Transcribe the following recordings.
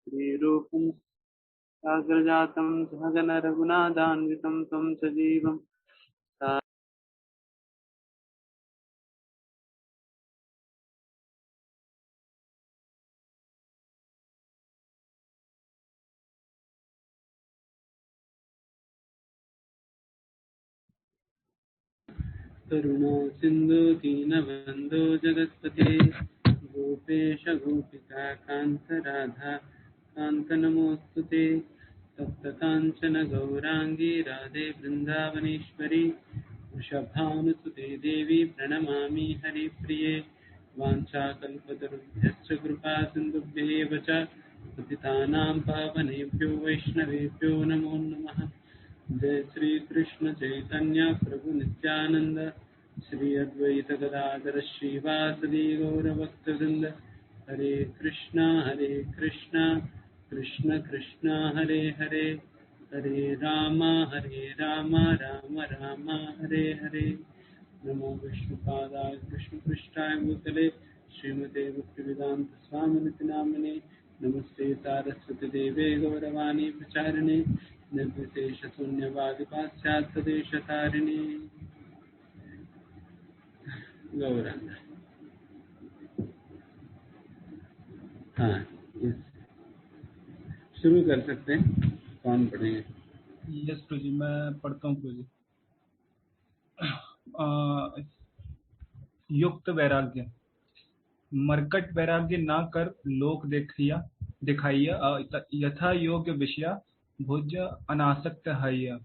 श्रीरूपं साग्रजातं सहगन रघुनाथान्वितं तं सजीवं करुणा सिंधु दीनबंधु जगत्पते गोपेश गोपिका कांत राधा कांत नमोस्तुते तप्त कांचन गौरांगी राधे वृंदावनेश्वरी वृषभानुसुते देवी प्रणमामि हरिप्रिये वाञ्छाकल्पतरुभ्यश्च कृपा सिन्धुभ्येव च पतितानां पावनेभ्यो वैष्णवेभ्यो नमो नमः। जय श्री कृष्ण चैतन्य प्रभु नित्यानंद श्री अद्वैत गदाधर श्रीवासदि गौरभक्तवृंद हरे कृष्णा कृष्ण कृष्णा हरे हरे हरे राम राम राम हरे हरे। नमो विष्णुपादाय कृष्णपृष्ठाय भूतले श्रीमते भक्तिवेदांत स्वामिनिति नामिने नमस्ते सारस्वती देवे गौरवाणी प्रचारिणे निर्विशेष शून्यवादी पाश्चात्य देशतारिणे गौरंग। हाँ, शुरू कर सकते हैं। कौन पढ़ेंगे? यस प्रभु जी, मैं पढ़ता हूँ प्रभु जी। युक्त वैराग्य। मरकट वैराग्य ना कर लोक दिखाइया यथा योग्य विषया भोज्य अनासक्त हइया।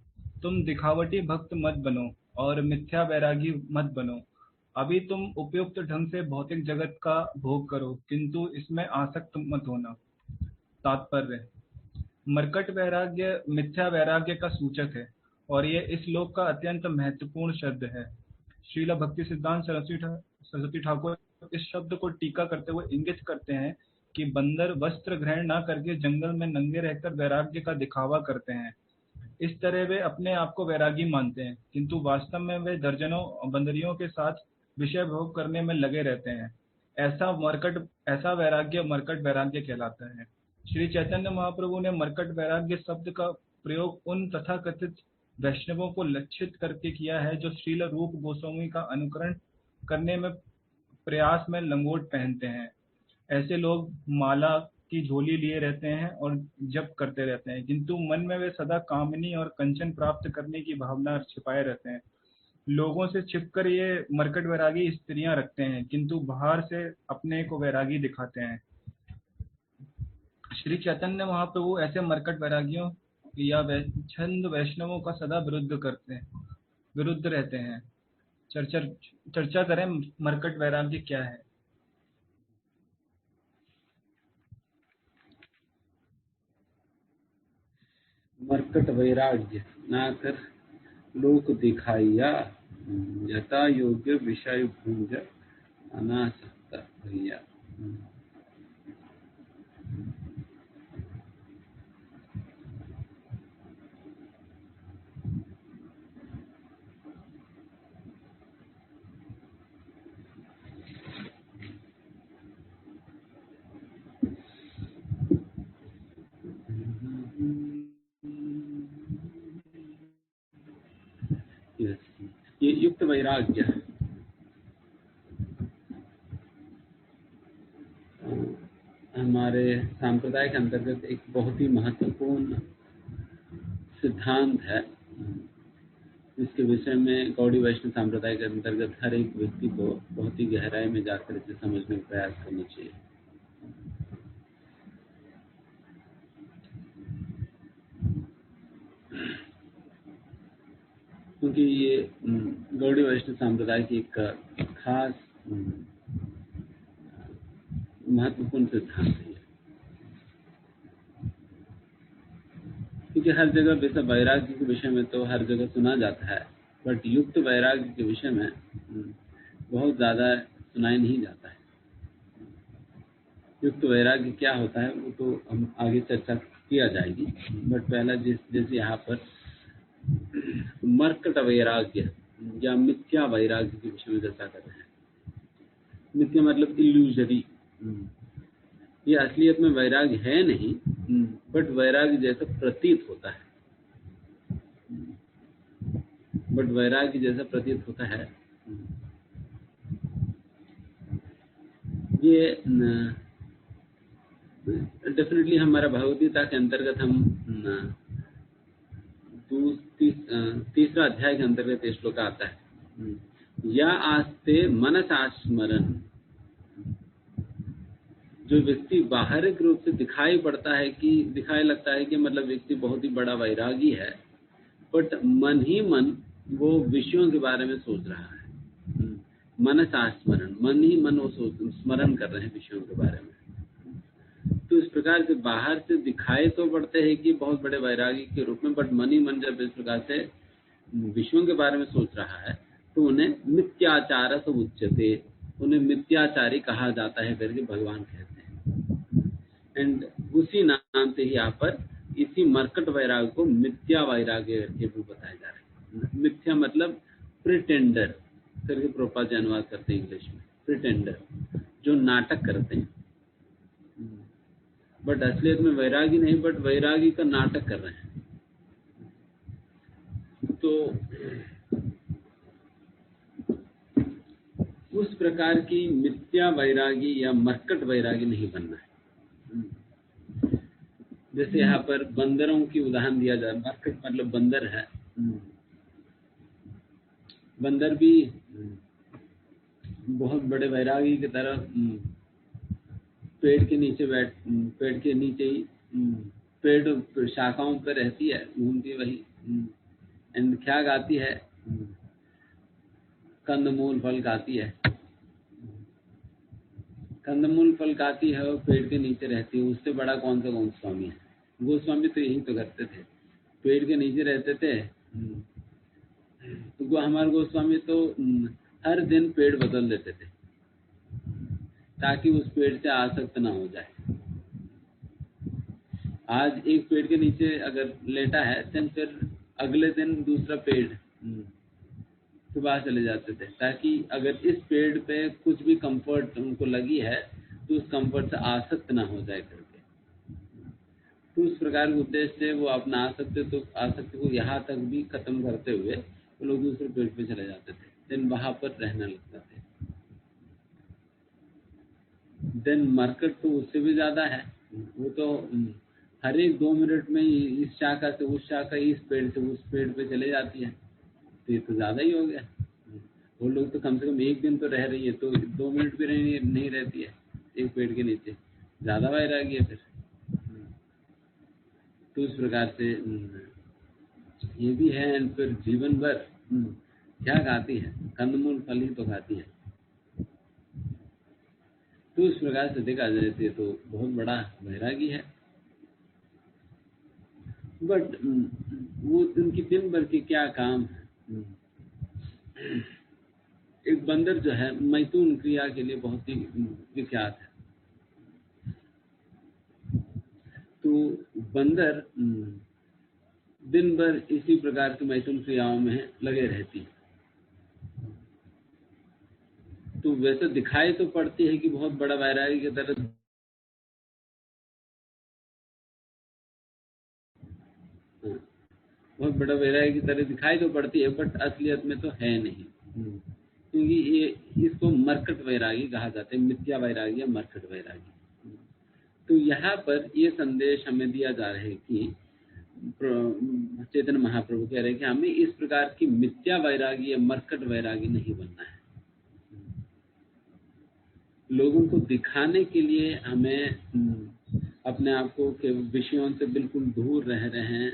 तुम दिखावटी भक्त मत बनो और मिथ्या वैरागी मत बनो। अभी तुम उपयुक्त ढंग से भौतिक जगत का भोग करो, किंतु इसमें आसक्त मत होना। तात्पर्य: मरकट वैराग्य मिथ्या वैराग्य का सूचक है और ये इस लोक का अत्यंत महत्वपूर्ण शब्द है। श्रील भक्ति सिद्धांत सरस्वती ठाकुर इस शब्द को टीका करते हुए इंगित करते हैं कि बंदर वस्त्र ग्रहण न करके जंगल में नंगे रहकर वैराग्य का दिखावा करते हैं। इस तरह वे अपने आप को वैरागी मानते हैं, किंतु वास्तव में वे दर्जनों बंदरियों के साथ विषय भोग करने में लगे रहते हैं। ऐसा वैराग्य मरकट वैराग्य कहलाता है। श्री चैतन्य महाप्रभु ने मरकट वैराग्य शब्द का प्रयोग उन तथाकथित वैष्णवों को लक्षित करके किया है जो श्रील रूप गोस्वामी का अनुकरण करने में प्रयास में लंगोट पहनते हैं। ऐसे लोग माला की झोली लिए रहते हैं और जप करते रहते हैं, किंतु मन में वे सदा कामनी और कंचन प्राप्त करने की भावना छिपाए रहते हैं। लोगों से छिपकर ये मरकट वैरागी स्त्रियां रखते हैं, किंतु बाहर से अपने को वैरागी दिखाते हैं। श्री चैतन्य महाप्रभु ऐसे मरकट वैरागियों या छंद वैष्णवों का सदा विरुद्ध रहते हैं। चर्चा करें, मरकट वैराग्य क्या है? मरकट वैराग्य ना कर लोक दिखाइया यथा योग्य विषय भूंज अनासक्त भैया। ये युक्त वैराग्य हमारे सांप्रदाय के अंतर्गत एक बहुत ही महत्वपूर्ण सिद्धांत है। इसके विषय में गौड़ी वैष्णव संप्रदाय के अंतर्गत हर एक व्यक्ति को बहुत ही गहराई में जाकर इसे समझने का प्रयास करना चाहिए। क्योंकि ये गौड़ी वैष्णव संप्रदाय की एक खास महत्वपूर्ण सिद्धांत है। क्योंकि हर जगह वैसे वैराग्य के विषय में तो हर जगह सुना जाता है, बट युक्त वैराग्य के विषय में बहुत ज्यादा सुनाई नहीं जाता है। युक्त वैराग्य क्या होता है वो तो हम आगे चर्चा किया जाएगी, बट पहला जैसे यहाँ पर मरकट वैराग्य या मिथ्या वैराग्य के विषय में चर्चा कर रहे हैं। मिथ्या मतलब इल्यूजरी, ये असलियत में वैराग्य है नहीं, बट वैराग्य जैसा प्रतीत होता है, बट वैराग्य जैसा प्रतीत होता है। ये डेफिनेटली हमारा भगवद्गीता के अंतर्गत हम तीसरा अध्याय के अंतर्गत ये श्लोक आता है, या आस्ते मनसा स्मरण। जो व्यक्ति बाहरिक रूप से दिखाई लगता है कि मतलब व्यक्ति बहुत ही बड़ा वैरागी है, बट मन ही मन वो विषयों के बारे में सोच रहा है। मनसा स्मरण, मन ही मन वो स्मरण कर रहे हैं विषयों के बारे में। तो इस प्रकार से बाहर से दिखाई तो पड़ते हैं कि बहुत बड़े वैरागी के रूप में, बट मन ही मन जब इस प्रकार से विषयों के बारे में सोच रहा है तो उन्हें मिथ्याचार से उच्यते, उन्हें मिथ्याचारी कहा जाता है करके भगवान कहते हैं। एंड उसी नाम से ही यहाँ पर इसी मरकट वैराग को मिथ्या वैराग्य करके भी बताया जा रहा है। मिथ्या मतलब प्रिटेंडर करके प्रभुपाद जी अनुवाद करते हैं इंग्लिश में, प्रिटेंडर जो नाटक करते हैं, बट असलियत में वैरागी नहीं, बट वैरागी का नाटक कर रहे हैं। तो उस प्रकार की मिथ्या वैरागी या मरकट वैरागी नहीं बनना है। जैसे यहाँ पर बंदरों की उदाहरण दिया जाए, मरकट मतलब बंदर है, बंदर भी बहुत बड़े वैरागी की तरह पेड़ के नीचे ही पेड़ शाखाओं पर रहती है, घूमती वही एंड क्या गाती है, कंदमूल फल खाती है, कंदमूल फल खाती है और पेड़ के नीचे रहती है। उससे बड़ा कौन सा गोस्वामी है? गोस्वामी तो यही तो करते थे, पेड़ के नीचे रहते थे। तो हमारे गोस्वामी तो हर दिन पेड़ बदल देते थे ताकि उस पेड़ से आसक्त ना हो जाए। आज एक पेड़ के नीचे अगर लेटा है तो फिर अगले दिन दूसरा पेड़ सुबह चले जाते थे, ताकि अगर इस पेड़ पे कुछ भी कंफर्ट उनको लगी है तो उस कंफर्ट से आसक्त ना हो जाए करके। तो उस प्रकार के उद्देश्य से वो अपना आसक्ति को यहाँ तक भी खत्म करते हुए वो लोग दूसरे पेड़ पे चले जाते थे, देन वहां पर रहने लगते थे। देन मरकट तो उससे भी ज्यादा है, वो तो हर एक 2 मिनट में इस शाखा से उस शाखा, इस पेड़ से उस पेड़ पे चले जाती है। तो ये तो ज्यादा ही हो गया। वो लोग तो कम से कम एक दिन तो रह रही है, तो 2 मिनट भी नहीं रहती है एक पेड़ के नीचे, ज्यादा वैरागी है फिर। तो इस प्रकार से ये भी है। एंड फिर जीवन भर क्या खाती है? कंदमूल फल ही तो खाती है। तो इस प्रकार से देखा जाए तो बहुत बड़ा वैरागी है, बट वो उनकी दिन भर की क्या काम है। एक बंदर जो है मैथुन क्रिया के लिए बहुत ही विख्यात है। तो बंदर दिन भर इसी प्रकार की मैथुन क्रियाओं में लगे रहती है। तो वैसे दिखाई तो पड़ती है कि बहुत बड़ा वैरागी की तरह, बहुत बड़ा वैरागी की तरह दिखाई तो पड़ती है, बट असलियत में तो है नहीं। क्योंकि ये इसको मरकट वैरागी कहा जाता है, मिथ्या वैरागी या मरकट वैरागी। तो यहाँ पर ये संदेश हमें दिया जा रहा है कि चैतन्य महाप्रभु कह रहे हैं कि हमें इस प्रकार की मिथ्या वैरागी या मरकट वैरागी नहीं बनना है। लोगों को दिखाने के लिए हमें अपने आप को विषयों से बिल्कुल दूर रह रहे हैं,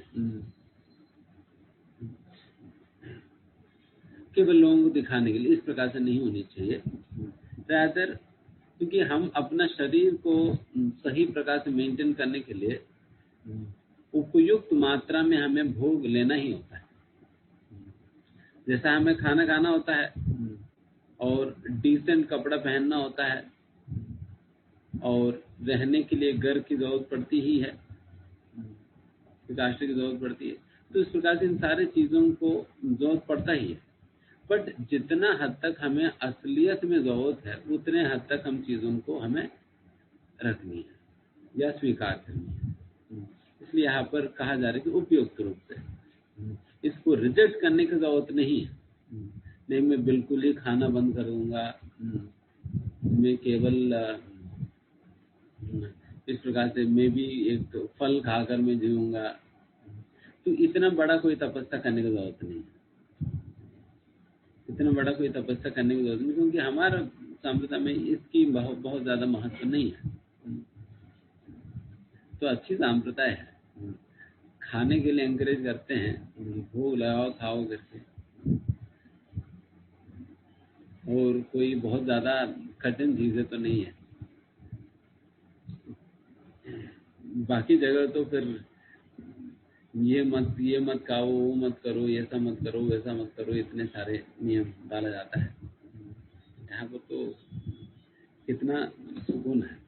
केवल लोगों को दिखाने के लिए, इस प्रकार से नहीं होनी चाहिए। रादर क्योंकि हम अपना शरीर को सही प्रकार से मेंटेन करने के लिए उपयुक्त मात्रा में हमें भोग लेना ही होता है। जैसा हमें खाना खाना होता है और डिसेंट कपड़ा पहनना होता है और रहने के लिए घर की जरूरत पड़ती ही है, राष्ट्र की जरूरत पड़ती है। तो इस प्रकार से इन सारी चीजों को जरूरत पड़ता ही है, बट जितना हद तक हमें असलियत में जरूरत है उतने हद तक हम चीजों को हमें रखनी है या स्वीकार करनी है। इसलिए यहाँ पर कहा जा रहा है कि उपयुक्त रूप से, इसको रिजेक्ट करने की जरूरत नहीं है। नहीं मैं बिल्कुल ही खाना बंद कर दूंगा, मैं केवल इस प्रकार से मैं भी एक तो फल खाकर मैं जीऊंगा, तो इतना बड़ा कोई तपस्या करने की जरूरत नहीं है। इतना बड़ा कोई तपस्या करने की जरूरत नहीं, क्योंकि हमारा संप्रदाय में इसकी बहुत बहुत ज्यादा महत्व नहीं है। तो अच्छी संप्रदाय है, खाने के लिए एंकरेज करते हैं, भूख लगाओ खाओ करके, और कोई बहुत ज्यादा कठिन चीजें तो नहीं है। बाकी जगह तो फिर ये मत खाओ, वो मत करो, ऐसा मत करो, वैसा मत करो, इतने सारे नियम डाला जाता है। यहाँ पर तो कितना सुकून है।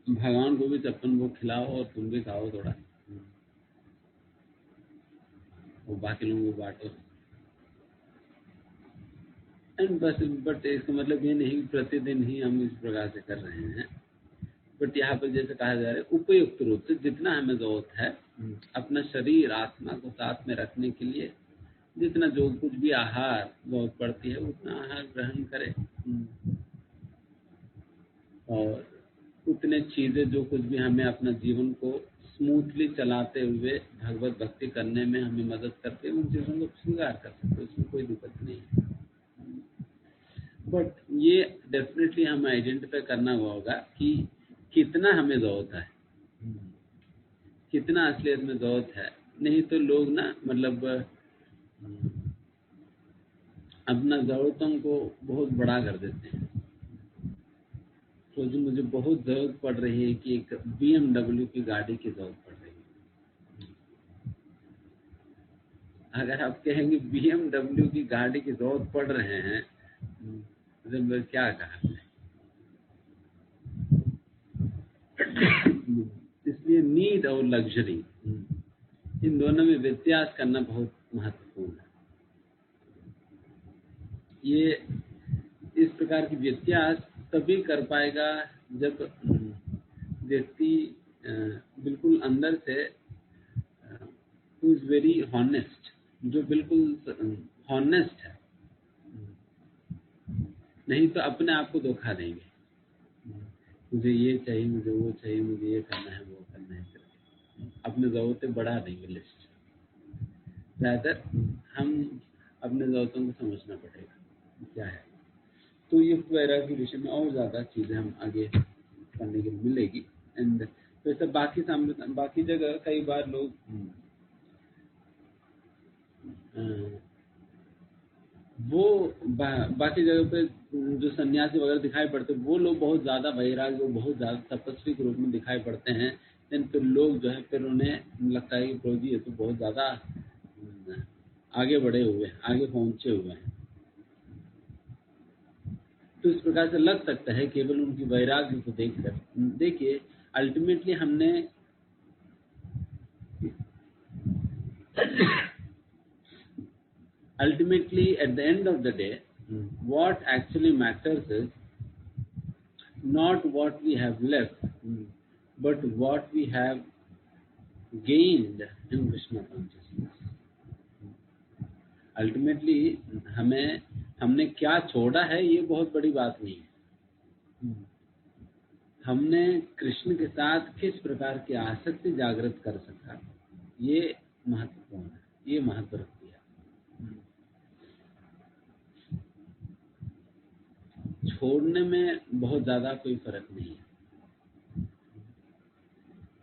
भगवान को भी 56 भोग खिलाओ और तुम भी खाओ थोड़ा, और बाकी लोगों को बांटो। एंड बस, बट इसका मतलब ये नहीं कि प्रतिदिन ही हम इस प्रकार से कर रहे हैं। बट यहाँ पर जैसे कहा जा रहा है, उपयुक्त रूप से जितना हमें जरूरत है अपना शरीर आत्मा को साथ में रखने के लिए, जितना जो कुछ भी आहार जरूरत पड़ती है उतना आहार ग्रहण करें, और उतने चीजें जो कुछ भी हमें अपना जीवन को स्मूथली चलाते हुए भगवत भक्ति करने में हमें मदद करते हैं, उन चीजों को स्वीकार कर सकते, उसमें कोई दिक्कत नहीं है। बट ये डेफिनेटली हमें आइडेंटिफाई करना होगा कि कितना हमें जरूरत है, कितना असलियत में जरूरत है। नहीं तो लोग ना मतलब अपना जरूरतों को बहुत बड़ा कर देते हैं। तो जो मुझे बहुत जरूरत पड़ रही है कि एक BMW की गाड़ी की जरूरत पड़ रही है, अगर आप कहेंगे BMW की गाड़ी की जरूरत पड़ रहे हैं तो क्या कहा। इसलिए नीड और लग्जरी, इन दोनों में व्यत्यास करना बहुत महत्वपूर्ण है। ये इस प्रकार की व्यत्यास तभी कर पाएगा जब व्यक्ति बिल्कुल अंदर से इज वेरी हॉनेस्ट, जो बिल्कुल हॉनेस्ट है। नहीं तो अपने आप को धोखा देंगे, मुझे ये चाहिए, मुझे वो चाहिए, मुझे ये करना है, वो करना है करके अपनी जरूरतें बढ़ा देंगे लिस्ट। ज्यादातर हम अपने जरूरतों को समझना पड़ेगा क्या है। तो ये वगैरह के विषय में और ज्यादा चीजें हम आगे करने के लिए मिलेगी। एंड वैसे बाकी जगह कई बार लोग बाकी जगह पे जो सन्यासी वगैरह दिखाई पड़ते, वो लोग बहुत ज्यादा वैराग्य, वो बहुत ज्यादा तपस्वी के रूप में दिखाई पड़ते हैं। लेकिन फिर लोग जो है फिर उन्हें लगता है कि प्रभु जी ये तो बहुत ज्यादा आगे बढ़े हुए हैं, आगे पहुंचे हुए हैं। तो इस प्रकार से लग सकता है केवल उनकी वैराग्य को देखकर। देखिए अल्टीमेटली हमने ultimately at the end of the day what actually matters is not what we have left but what we have gained in Krishna consciousness. Ultimately हमने क्या छोड़ा है ये बहुत बड़ी बात नहीं है, हमने कृष्ण के साथ किस प्रकार की आसक्ति जागृत कर सका ये महत्वपूर्ण है, ये महत्व रखती है। छोड़ने में बहुत ज्यादा कोई फर्क नहीं है।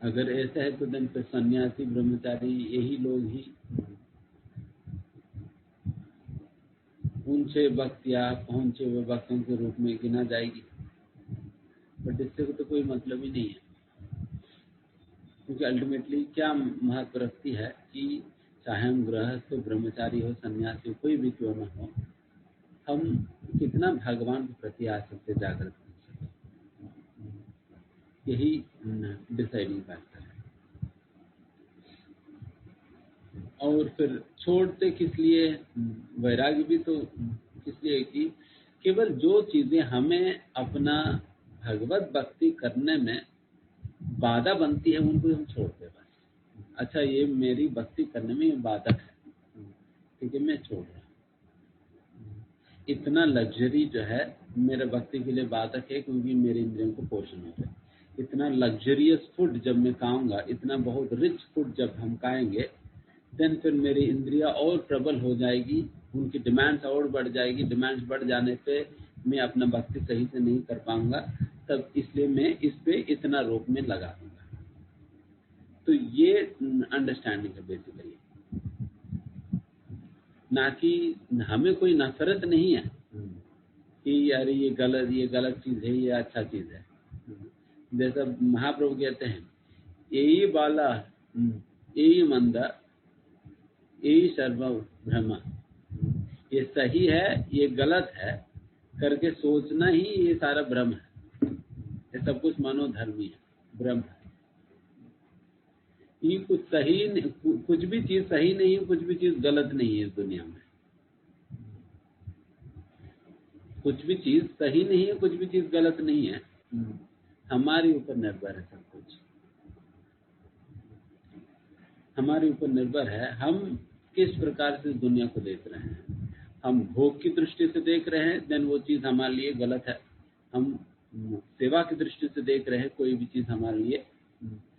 अगर ऐसा है तो दिन पे सन्यासी ब्रह्मचारी यही लोग ही ऊंचे भक्त या पहुंचे हुए भक्तों के रूप में गिना जाएगी। बट इससे तो कोई मतलब ही नहीं है, क्योंकि अल्टीमेटली क्या महत्व रखती है कि चाहे हम गृहस्थ ब्रह्मचारी हो, सन्यासी हो, कोई भी क्यों न हो, हम कितना भगवान के प्रति आसक्ति जागृत कर सके, यही डिसाइडिंग फैक्टर है। और फिर छोड़ते किस लिए, वैराग्य भी तो किस लिए कि केवल जो चीजें हमें अपना भगवत भक्ति करने में बाधा बनती है उनको हम छोड़ दे बस। अच्छा ये मेरी भक्ति करने में ये बाधक है, ठीक है मैं छोड़ रहा हूँ। इतना लग्जरी जो है मेरे भक्ति के लिए बाधक है, क्योंकि मेरे इंद्रियों को पोषण हो रहा है। इतना लग्जरियस फूड जब मैं खाऊंगा, इतना बहुत रिच फूड जब हम खाएंगे, देन फिर मेरी इंद्रिया और प्रबल हो जाएगी, उनकी डिमांड्स और बढ़ जाएगी। डिमांड्स बढ़ जाने पे मैं अपना भक्ति सही से नहीं कर पाऊंगा, तब इसलिए मैं इस पे इतना रोक में लगा दूंगा। तो ये अंडरस्टैंडिंग है बेसिकली, ना कि हमें कोई नफरत नहीं है कि अरे ये गलत चीज है, ये अच्छा चीज है। जैसा महाप्रभु कहते हैं, यही बाला यही मंदा यही सर्व भ्रम, ये सही है ये गलत है करके सोचना ही ये सारा भ्रम है। ये सब कुछ मनोधर्मी है, भ्रम है। ये कुछ सही नहीं, कुछ भी चीज सही नहीं है, कुछ भी चीज गलत नहीं है इस दुनिया में। कुछ भी चीज सही नहीं है, कुछ भी चीज गलत नहीं है। हमारे ऊपर निर्भर है सब कुछ, हमारे ऊपर निर्भर है हम किस प्रकार से दुनिया को देख रहे हैं। हम भोग की दृष्टि से देख रहे हैं, देन वो चीज हमारे लिए गलत है। हम सेवा की दृष्टि से देख रहे हैं, कोई भी चीज हमारे लिए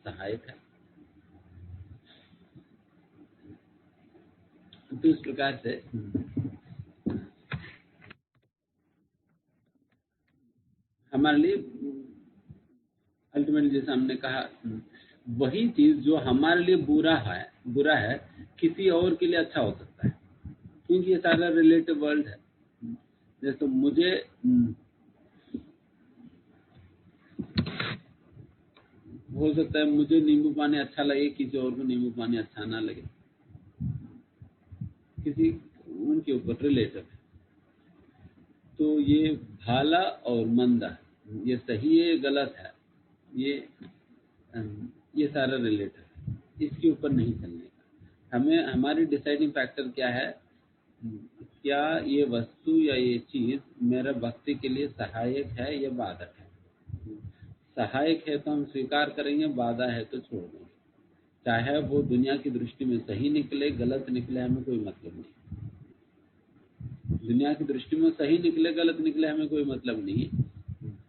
सहायक है। तो इस प्रकार से हमारे लिए अल्टीमेटली जैसे हमने कहा, वही चीज जो हमारे लिए बुरा है किसी और के लिए अच्छा हो सकता है, क्योंकि ये सारा रिलेटिव वर्ल्ड है। जैसे मुझे हो सकता है मुझे नींबू पानी अच्छा लगे, किसी और को नींबू पानी अच्छा ना लगे, किसी उनके ऊपर रिलेटिव है। तो ये भाला और मंदा, ये सही है गलत है, ये सारा रिलेटिव है, इसके ऊपर नहीं चलने का। हमें हमारी डिसाइडिंग फैक्टर क्या है, क्या ये वस्तु या ये चीज मेरा भक्ति के लिए सहायक है या बाधक है। सहायक है तो हम स्वीकार करेंगे, बाधा है तो छोड़ देंगे। चाहे वो दुनिया की दृष्टि में सही निकले गलत निकले, हमें कोई मतलब नहीं। दुनिया की दृष्टि में सही निकले गलत निकले हमें कोई मतलब नहीं।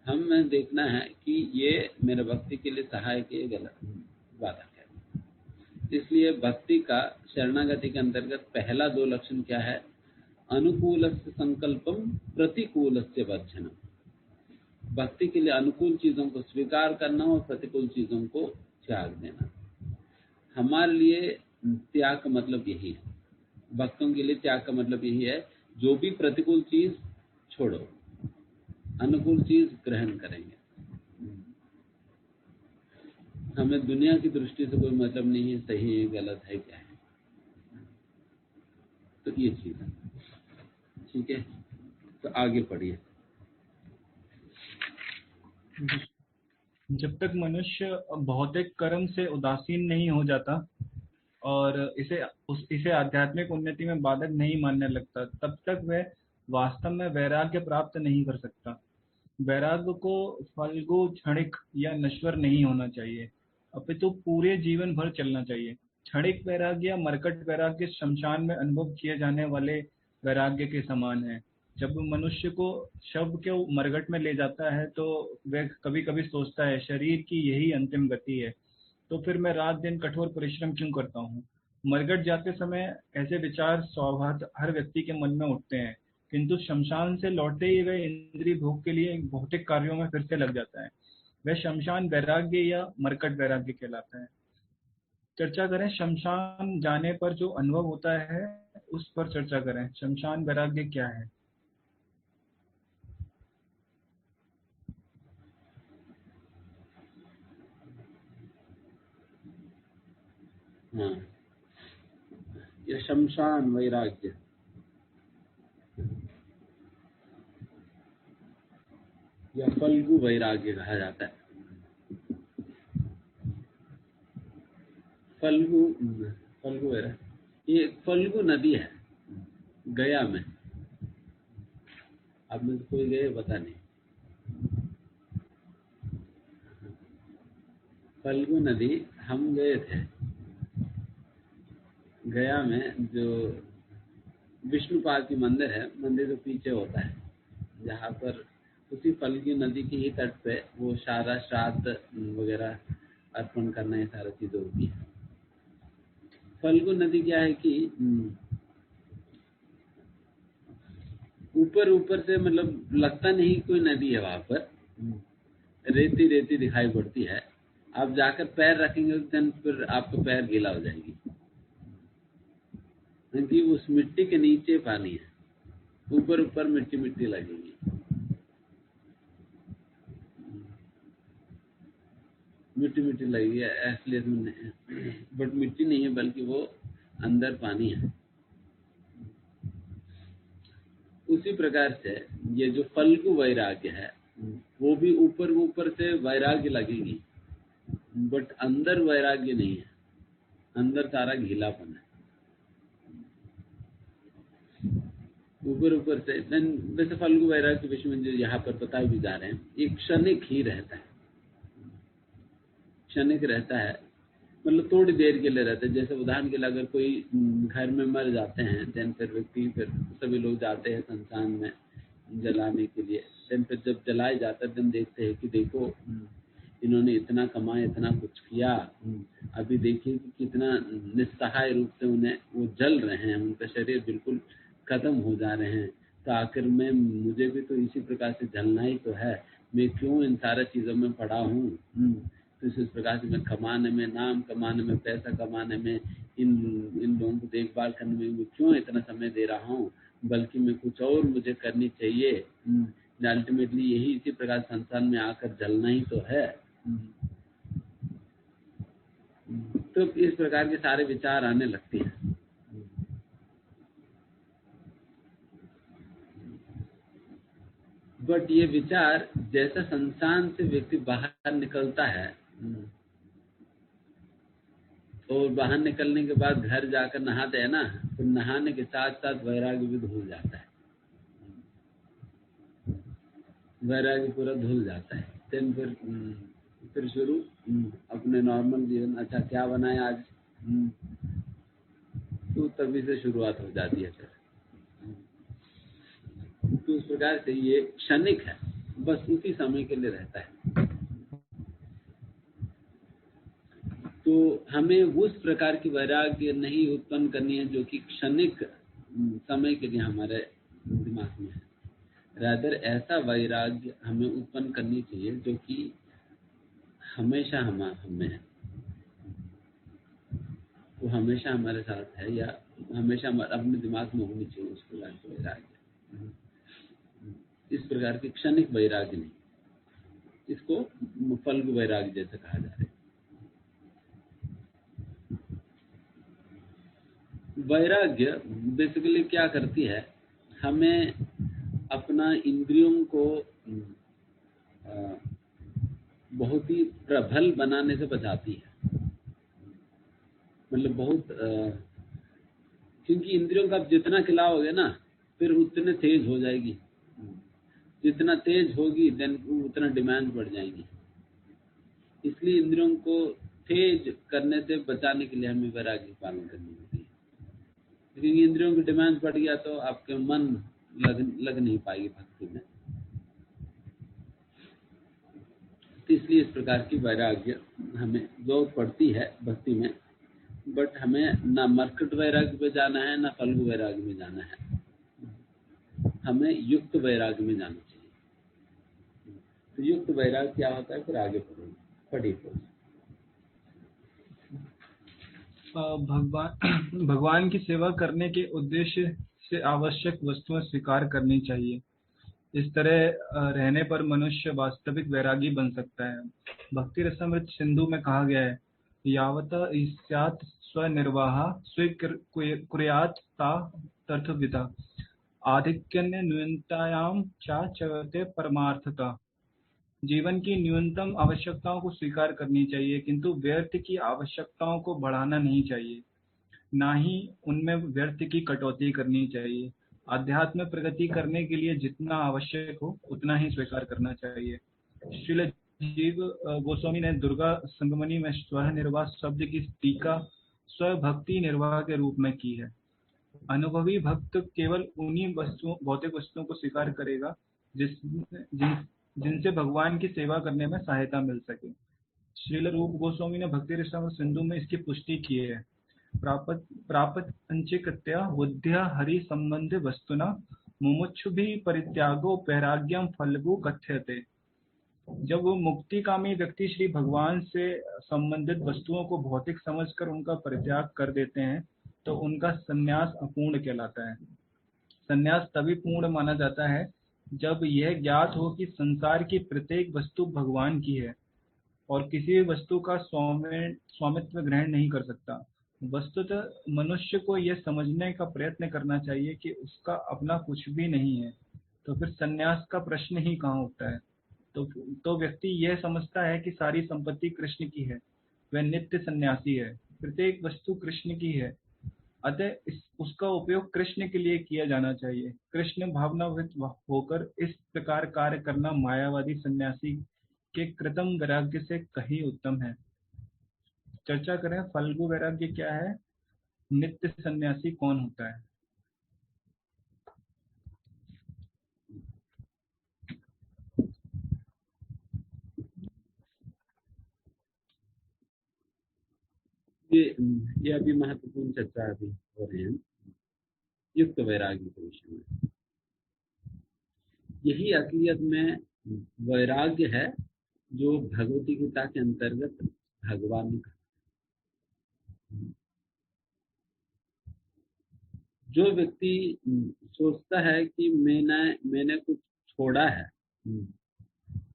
हमें देखना है कि ये मेरे भक्ति के लिए सहायक है गलत बाधक है। इसलिए भक्ति का शरणागति के अंतर्गत पहला 2 लक्षण क्या है, अनुकूलस्य संकल्पम प्रतिकूलस्य वर्जनम। भक्ति के लिए अनुकूल चीजों को स्वीकार करना और प्रतिकूल चीजों को त्याग देना। हमारे लिए त्याग का मतलब यही है, भक्तों के लिए त्याग का मतलब यही है, जो भी प्रतिकूल चीज छोड़ो, अनुकूल चीज ग्रहण करेंगे। हमें दुनिया की दृष्टि से कोई मतलब नहीं है सही है गलत है क्या है। तो ये चीज है, ठीक है। तो आगे पढ़िए। जब तक मनुष्य भौतिक कर्म से उदासीन नहीं हो जाता और इसे आध्यात्मिक उन्नति में बाधक नहीं मानने लगता, तब तक वह वास्तव में वैराग्य प्राप्त नहीं कर सकता। वैराग्य को फल्गु, क्षणिक या नश्वर नहीं होना चाहिए, अपितु पूरे जीवन भर चलना चाहिए। क्षणिक वैराग्य या मरकट वैराग्य शमशान में अनुभव किए जाने वाले वैराग्य के समान है। जब मनुष्य को शव के मरघट में ले जाता है तो वह कभी कभी सोचता है शरीर की यही अंतिम गति है, तो फिर मैं रात दिन कठोर परिश्रम क्यों करता हूँ। मरघट जाते समय ऐसे विचार स्वभावतः हर व्यक्ति के मन में उठते हैं, किंतु शमशान से लौटते ही वह इंद्रिय भोग के लिए भौतिक कार्यों में फिर से लग जाता है। वह शमशान वैराग्य या मरकट वैराग्य कहलाता है। चर्चा करें शमशान जाने पर जो अनुभव होता है उस पर चर्चा करें। शमशान वैराग्य क्या है? हाँ, ये शमशान वैराग्य या फल्गु वैराग्य कहा जाता है। फल्गु फल्गु वैराग्य, ये फल्गु नदी है गया में। आप में से कोई गए पता नहीं। फल्गु नदी हम गए थे गया में, जो विष्णुपाद की मंदिर है, मंदिर तो पीछे होता है, जहाँ पर उसी फल्गु नदी के ही तट पे वो सारा श्राद्ध वगैरह अर्पण करना, ये सारा चीज़ होती है। फल्गु नदी क्या है कि ऊपर ऊपर से मतलब लगता नहीं कोई नदी है वहां पर, रेती रेती दिखाई पड़ती है। आप जाकर पैर रखेंगे तो फिर आपका पैर गीला हो जाएगी, क्योंकि उस मिट्टी के नीचे पानी है, ऊपर ऊपर मिट्टी मिट्टी लगेगी। मिट्टी मिट्टी लगेगी असलियत में नहीं, बट मिट्टी नहीं है बल्कि वो अंदर पानी है। उसी प्रकार से ये जो फल्गु वैराग्य है, वो भी ऊपर ऊपर से वैराग्य लगेगी, बट अंदर वैराग्य नहीं है, अंदर सारा गीलापन है। ऊपर ऊपर से वैसे फल्गु वैराग्य के विषय में जो यहाँ पर बताए भी जा रहे हैं, एक क्षणिक ही रहता है, क्षणिक रहता है, मतलब थोड़ी देर के लिए रहता है। जैसे उदाहरण के लिए अगर कोई घर में मर जाते हैं, देन फिर व्यक्ति, फिर सभी लोग जाते हैं शमशान में जलाने के लिए। देन फिर जब जलाए जाता है, देन देखते हैं कि देखो इन्होंने इतना कमाया, इतना कुछ किया, अभी देखिए कि कितना निस्सहाय रूप से उन्हें वो जल रहे हैं, उनका शरीर बिल्कुल खत्म हो जा रहे हैं। तो आखिर में मुझे भी तो इसी प्रकार से जलना ही तो है, मैं क्यों इन सारा चीज़ों में पड़ा हूँ। तो इस प्रकार से मैं कमाने में, नाम कमाने में, पैसा कमाने में, इन लोगों को देखभाल करने में मैं क्यों इतना समय दे रहा हूँ, बल्कि मैं कुछ और मुझे करनी चाहिए। अल्टीमेटली यही इसी प्रकार संसार में आकर जलना ही तो है। तो इस प्रकार के सारे विचार आने लगते हैं। बट ये विचार जैसा संसार से व्यक्ति बाहर निकलता है, और बाहर निकलने के बाद घर जाकर नहाते हैं ना, तो नहाने के साथ साथ वैराग्य भी धुल जाता है, वैराग्य पूरा धुल जाता है। देन फिर शुरू अपने नॉर्मल जीवन, अच्छा क्या बनाया आज, तो तभी से शुरुआत हो जाती है फिर। तो उस प्रकार से ये क्षणिक है, बस उसी समय के लिए रहता है। तो हमें उस प्रकार की वैराग्य नहीं उत्पन्न करनी है जो कि क्षणिक समय के लिए हमारे दिमाग में है। रादर ऐसा वैराग्य हमें उत्पन्न करनी चाहिए जो कि हमेशा हमें है, वो हमेशा हमारे साथ है, या हमेशा अपने दिमाग में होनी चाहिए उस प्रकार की वैराग्य। इस प्रकार के क्षणिक वैराग्य नहीं, इसको फल्गु वैराग्य जैसे कहा जा रहा है। वैराग्य बेसिकली क्या करती है, हमें अपना इंद्रियों को बहुत ही प्रबल बनाने से बचाती है। मतलब बहुत क्योंकि इंद्रियों का आप जितना खिलाओगे ना, फिर उतने तेज हो जाएगी, जितना तेज होगी देन उतना डिमांड बढ़ जाएगी। इसलिए इंद्रियों को तेज करने से बचाने के लिए हमें वैराग्य की पालन करनी होती है। लेकिन इंद्रियों की डिमांड बढ़ गया तो आपके मन लग नहीं पाएगी भक्ति में। तो इसलिए इस प्रकार की वैराग्य हमें जरूरत पड़ती है भक्ति में, बट हमें ना मर्कट वैराग्य में जाना है, ना फल्गु वैराग्य में जाना है, हमें युक्त वैराग्य में जाना चाहिए। तो युक्त वैराग्य क्या होता है, फिर आगे पढ़िए। भगवान की सेवा करने के उद्देश्य से आवश्यक वस्तुएं स्वीकार करनी चाहिए। इस तरह रहने पर मनुष्य वास्तविक वैरागी बन सकता है। भक्ति रसामृत सिंधु में कहा गया है, यावत स्यात् स्वनिर्वाह स्वीकुर्यात् ता तथाविधा आधिक्येन न्यूनतायां च चयते परमार्थतः। जीवन की न्यूनतम आवश्यकताओं को स्वीकार करनी चाहिए, किंतु व्यर्थ की आवश्यकताओं को बढ़ाना नहीं चाहिए, ना ही उनमें व्यर्थ की कटौती करनी चाहिए। अध्यात्म में प्रगति करने के लिए जितना आवश्यक हो उतना ही स्वीकार करना चाहिए। श्रील जीव गोस्वामी ने दुर्गा संगमनी में स्व निर्वाह शब्द की टीका स्वभक्ति निर्वाह के रूप में की है। अनुभवी भक्त केवल उन्हीं भौतिक वस्तुओं को स्वीकार करेगा जिनसे भगवान की सेवा करने में सहायता मिल सके। श्रील रूप गोस्वामी ने भक्ति रसामृत सिंधु में इसकी पुष्टि की है। प्रापंचिकतया बुद्ध्या हरि संबंधी वस्तुना मुमुक्षुभिः परित्यागो वैराग्यम फलगु कथ्यते। जब वो मुक्तिकामी व्यक्ति श्री भगवान से संबंधित वस्तुओं को भौतिक समझकर उनका परित्याग कर देते हैं तो उनका संन्यास अपूर्ण कहलाता है। संन्यास तभी पूर्ण माना जाता है जब यह ज्ञात हो कि संसार की प्रत्येक वस्तु भगवान की है और किसी भी वस्तु का स्वामित्व ग्रहण नहीं कर सकता। वस्तुतः मनुष्य को यह समझने का प्रयत्न करना चाहिए कि उसका अपना कुछ भी नहीं है, तो फिर संन्यास का प्रश्न ही कहाँ उठता है। तो व्यक्ति यह समझता है कि सारी संपत्ति कृष्ण की है, वह नित्य सन्यासी है, प्रत्येक वस्तु कृष्ण की है, अतः उसका उपयोग कृष्ण के लिए किया जाना चाहिए। कृष्ण भावनावित होकर इस प्रकार कार्य करना मायावादी सन्यासी के कृतम वैराग्य से कहीं उत्तम है। चर्चा करें फल्गु वैराग्य क्या है, नित्य सन्यासी कौन होता है। ये अभी महत्वपूर्ण चर्चा अभी हो रहे हैं युक्त वैराग्य के विषय में। यही असलियत में वैराग्य है जो भगवती गीता के अंतर्गत भगवान ने कहा। जो व्यक्ति सोचता है कि मैंने कुछ छोड़ा है,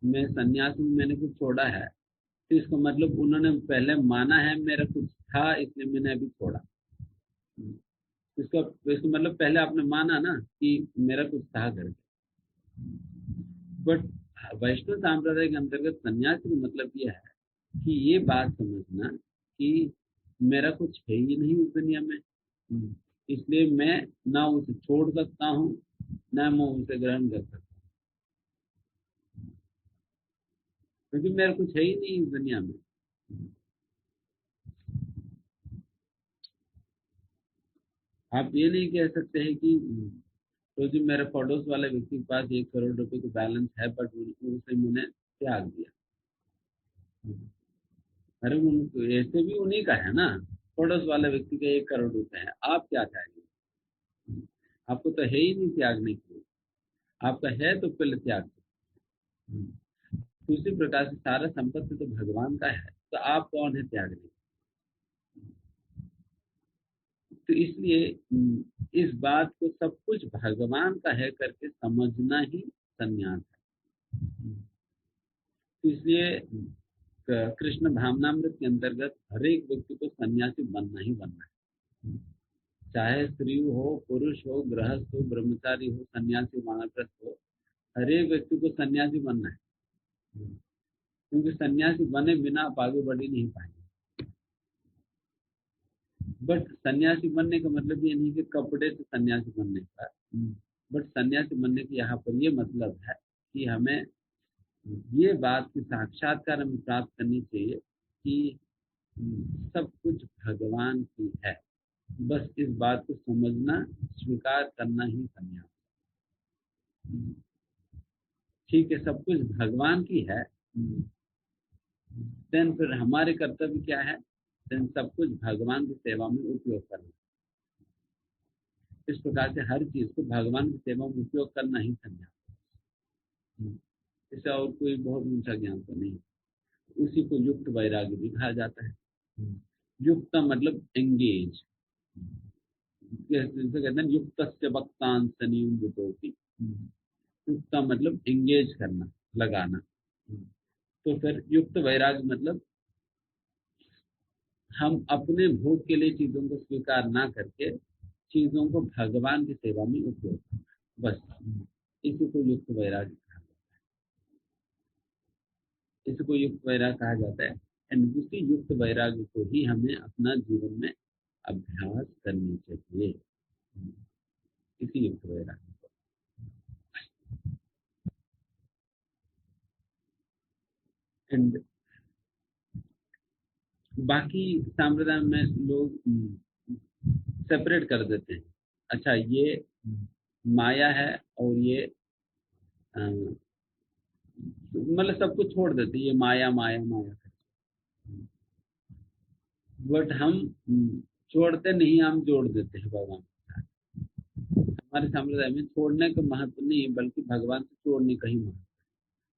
मैं सन्यास में मैंने कुछ छोड़ा है, तो इसका मतलब उन्होंने पहले माना है मेरा कुछ था इसलिए मैंने अभी छोड़ा। इसका मतलब पहले आपने माना ना कि मेरा कुछ था करके। बट वैष्णव संप्रदाय के अंतर्गत सन्यास का मतलब यह है कि ये बात समझना कि मेरा कुछ है ही नहीं उस दुनिया में, इसलिए मैं ना उसे छोड़ सकता हूँ ना मैं उसे ग्रहण कर सकता हूँ, क्योंकि मेरा कुछ है ही नहीं इस दुनिया में। आप ये नहीं कह सकते हैं कि तो जी मेरे पड़ोस वाले व्यक्ति के पास 1 करोड़ रुपए का बैलेंस है बट उसे मैंने त्याग दिया। अरे ऐसे भी उन्हीं का है ना, पड़ोस वाले व्यक्ति का 1 करोड़ रुपए है, आप क्या चाहेंगे? आपको तो है ही नहीं त्यागने के लिए, आपका है तो पहले त्याग दो। तो उसी प्रकार से सारा संपत्ति तो भगवान का है, तो आप कौन है त्यागने के? तो इसलिए इस बात को सब कुछ भगवान का है करके समझना ही संन्यास है। तो इसलिए कृष्ण भावनामृत के अंतर्गत हर एक व्यक्ति को सन्यासी बनना ही बनना है, चाहे स्त्री हो, पुरुष हो, गृहस्थ हो, ब्रह्मचारी हो, सन्यासी, वानप्रस्थ हो, हर एक व्यक्ति को सन्यासी बनना है। क्योंकि सन्यासी बने बिना आप आगे बढ़ ही नहीं पाएंगे। बट सन्यासी बनने का मतलब ये नहीं कि कपड़े से सन्यासी बनने का, बट सन्यासी बनने की यहाँ पर ये मतलब है कि हमें ये बात की साक्षात्कार हमें प्राप्त करनी चाहिए कि सब कुछ भगवान की है, बस इस बात को समझना, स्वीकार करना ही संन्यास। ठीक है, सब कुछ भगवान की है, देन फिर हमारे कर्तव्य क्या है? देन सब कुछ भगवान की सेवा में उपयोग करना। इस प्रकार से हर चीज को भगवान की सेवा में उपयोग करना ही संन्यास। इससे और कोई बहुत ऊंचा ज्ञान तो नहीं। उसी को युक्त वैराग्य भी कहा जाता है। युक्त मतलब एंगेज, जैसे कहते हैं युक्त वक्तांश नियुंजतोपि। युक्त मतलब एंगेज करना, लगाना। तो फिर युक्त वैराग्य मतलब हम अपने भोग के लिए चीजों को स्वीकार ना करके चीजों को भगवान की सेवा में उपयोग करना, बस इसी को युक्त वैराग्य कहा जाता है। इसी को युक्त वैराग्य कहा जाता है। एंड उसी युक्त वैराग्य को ही हमें अपना जीवन में अभ्यास करनी चाहिए, इसी युक्त वैराग्य को। एंड बाकी संप्रदाय में लोग सेपरेट कर देते हैं। अच्छा, ये माया है और ये मतलब सब कुछ छोड़ देते हैं, ये माया माया माया। बट हम छोड़ते नहीं, हम जोड़ देते हैं भगवान के साथ। हमारे संप्रदाय में छोड़ने का महत्व नहीं है, बल्कि भगवान से जोड़ने का ही महत्व है।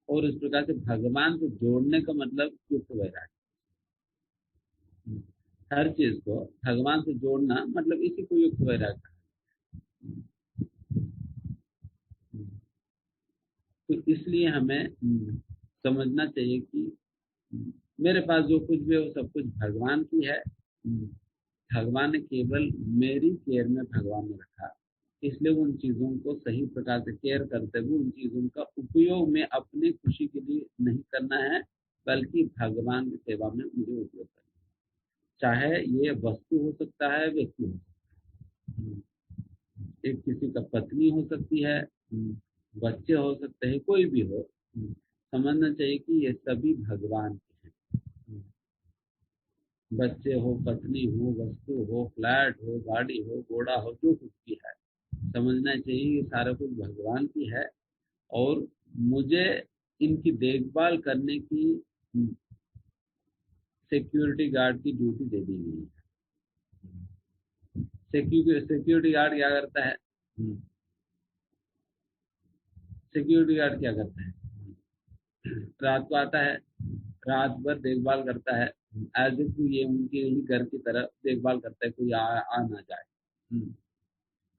और इस प्रकार से भगवान से जोड़ने का मतलब युक्त वैराग्य। हर चीज को भगवान से जोड़ना मतलब इसी को युक्त वैराग्य है। तो इसलिए हमें समझना चाहिए कि मेरे पास जो कुछ भी है वो सब कुछ भगवान की है। भगवान ने केवल मेरी केयर में भगवान ने रखा, इसलिए उन चीजों को सही प्रकार से केयर करते हुए उन चीजों का उपयोग में अपनी खुशी के लिए नहीं करना है, बल्कि भगवान की सेवा में मुझे उपयोग करना है। चाहे ये वस्तु हो सकता है, व्यक्ति हो सकता है, एक किसी का पत्नी हो सकती है, बच्चे हो सकते हैं, कोई भी हो। समझना चाहिए कि ये सभी भगवान के हैं। बच्चे हो, पत्नी हो, वस्तु हो, फ्लैट हो, गाड़ी हो, घोड़ा हो, जो कुछ भी है, समझना चाहिए ये सारा कुछ भगवान की है। और मुझे इनकी देखभाल करने की सिक्योरिटी गार्ड की ड्यूटी दे दी गई है। सिक्योरिटी गार्ड क्या करता है? सिक्योरिटी गार्ड क्या करता है? रात को आता है, रात भर देखभाल करता है, एज इफ ये उनके ही घर की तरह देखभाल करता है, कोई आ ना जाए।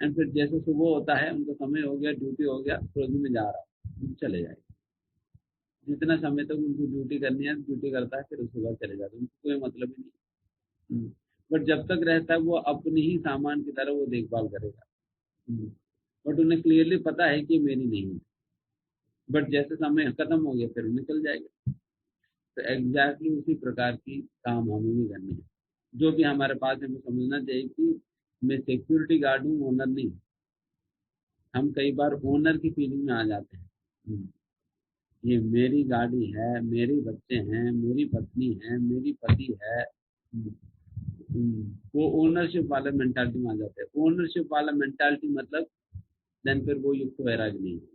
एंड फिर जैसे सुबह होता है, उनका समय हो गया, ड्यूटी हो गया, फौजी में जा रहा है, चले जाए। जितना समय तक उनको ड्यूटी करनी है ड्यूटी करता है, फिर उसके बाद चले जाते हैं, उनको कोई मतलब ही नहीं। बट जब तक रहता है वो अपने ही सामान की तरह वो देखभाल करेगा। बट उन्हें क्लियरली पता है कि मेरी नहीं है। बट जैसे समय खत्म हो गया फिर निकल जाएगा। तो एग्जैक्टली उसी प्रकार की काम हमें भी करनी है। जो भी हमारे पास है, हमें समझना चाहिए कि मैं सिक्योरिटी गार्ड हूँ, ओनर नहीं। हम कई बार ओनर की फीलिंग में आ जाते हैं। ये मेरी गाड़ी है, मेरे बच्चे हैं, मेरी पत्नी है, मेरी पति है। वो ओनरशिप वाला मेंटालिटी में आ जाते हैं। ओनरशिप वाला मेंटालिटी मतलब देन फिर वो युक्त वैराग्य नहीं है।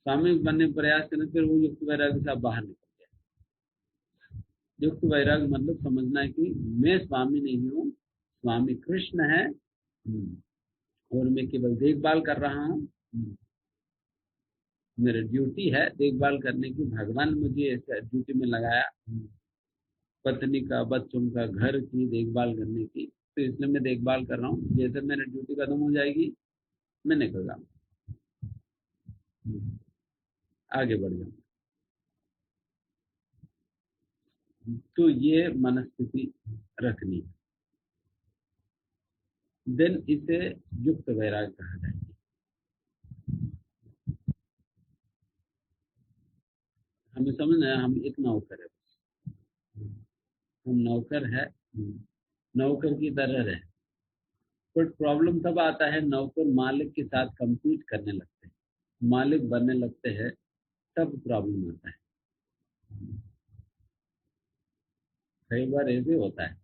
स्वामी बनने का प्रयास करें, फिर वो युक्त वैराग्य से आप बाहर निकल गए। युक्त वैराग्य मतलब समझना है कि मैं स्वामी नहीं हूँ, स्वामी कृष्ण है, और मैं केवल देखभाल कर रहा हूँ। मेरी ड्यूटी है देखभाल करने की, भगवान ने मुझे ऐसे ड्यूटी में लगाया, पत्नी का, बच्चों का, घर की देखभाल करने की। तो इसलिए मैं देखभाल कर रहा हूँ, जैसे मेरी ड्यूटी खत्म हो जाएगी मैं निकल जाऊंगा, आगे बढ़ जाऊंगा। तो ये मनस्थिति रखनी है, देन इसे युक्त वैराग्य कहा जाएगा। हमें समझना है हम एक नौकर है, हम नौकर है, नौकर की तरह रहे। बट प्रॉब्लम तब आता है नौकर मालिक के साथ compete करने लगते हैं, मालिक बनने लगते हैं, तब प्रॉब्लम आता है। कई बार ऐसे होता है,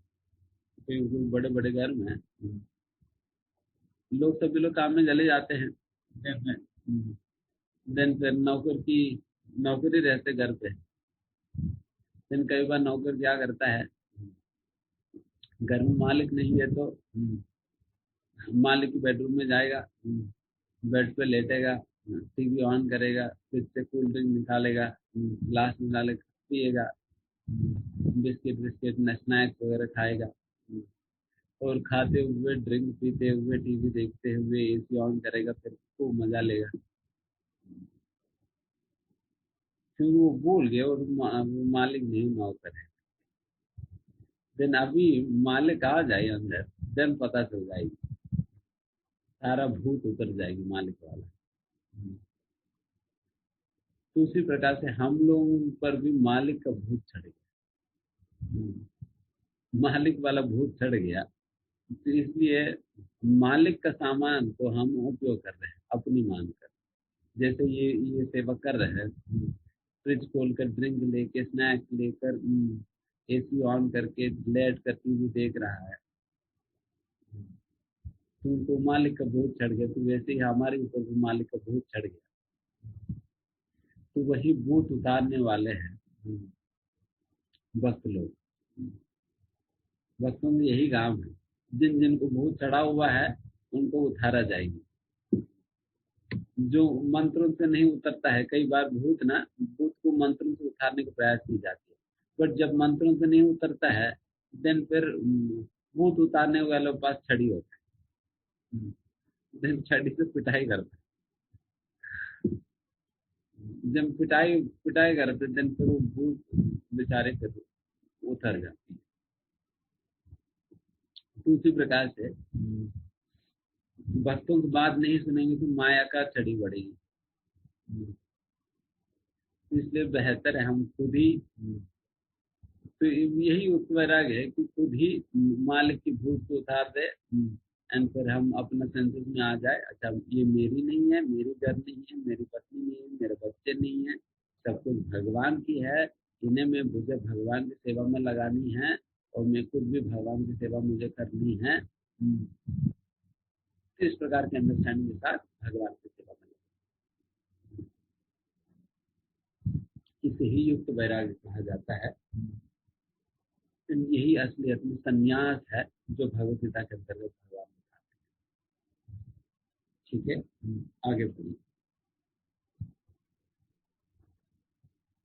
कोई बड़े बड़े घर में लोग, सभी लोग काम में चले जाते हैं, देन फिर नौकर की नौकरी रहते घर पे। देन कई बार नौकर क्या करता है, घर में मालिक नहीं है तो मालिक की बेडरूम में जाएगा, बेड पे लेटेगा, टीवी ऑन करेगा, फ्रिज से कूल ड्रिंक निकालेगा, ग्लास निकाले पिएगा, बिस्किट बिस्किट स्नैक्स वगैरह खाएगा, और खाते हुए, ड्रिंक पीते हुए, टीवी देखते हुए एसी ऑन करेगा, फिर खूब मजा लेगा। क्योंकि वो भूल गया और वो मालिक नहीं नौकर है। देन अभी मालिक आ जाए अंदर, देन पता चल जाएगी, सारा भूत उतर जाएगी मालिक वाला। तो उसी प्रकार से हम लोगों पर भी मालिक का भूत चढ़ गया, मालिक वाला भूत चढ़ गया। तो इसलिए मालिक का सामान तो हम उपयोग कर रहे हैं अपनी मान कर। जैसे ये सेवा कर रहे हैं, फ्रिज खोलकर ड्रिंक लेके, स्नैक्स लेकर, एसी ऑन करके लेट कर टीवी देख रहा है, तुमको मालिक का भूत चढ़ गया, तो वैसे ही हमारे ऊपर भी मालिक का भूत चढ़ गया। तो वही भूत उतारने वाले हैं भक्त लोग। भक्तों में यही काम है, जिन जिनको भूत चढ़ा हुआ है उनको उतारा जाएगा। जो मंत्रों से नहीं उतरता है, कई बार भूत को मंत्रों से उतारने का प्रयास की जाती है, बट जब मंत्रों से नहीं उतरता है देन फिर भूत उतारने वालों के पास छड़ी होता है, देन छड़ी से पिटाई करता है। जब पिटाई पिटाई करते देन फिर वो भूत बेचारे फिर उतर जाते हैं। तो उसी प्रकार से भक्तों की बात नहीं सुनेंगे तो माया का छड़ी बढ़ेगी। इसलिए बेहतर है हम खुद ही, तो यही वैराग्य है कि खुद ही मालिक की भूत को उतार दे, एंड फिर हम अपना सेंसेस में आ जाए, अच्छा ये मेरी नहीं है, मेरी घर नहीं है, मेरी पत्नी नहीं है, मेरे बच्चे नहीं है, सब कुछ भगवान की है, इन्हें मैं मुझे भगवान की सेवा में लगानी है और मैं खुद भी भगवान की सेवा मुझे करनी है। इस प्रकार के अंडरस्टैंडिंग के साथ भगवान की सेवा में, इसे ही युक्त वैराग्य कहा जाता है। यही असलियत में संन्यास है जो भगवत गीता के अंतर्गत भगवान बताते हैं। ठीक है, आगे बोलिए।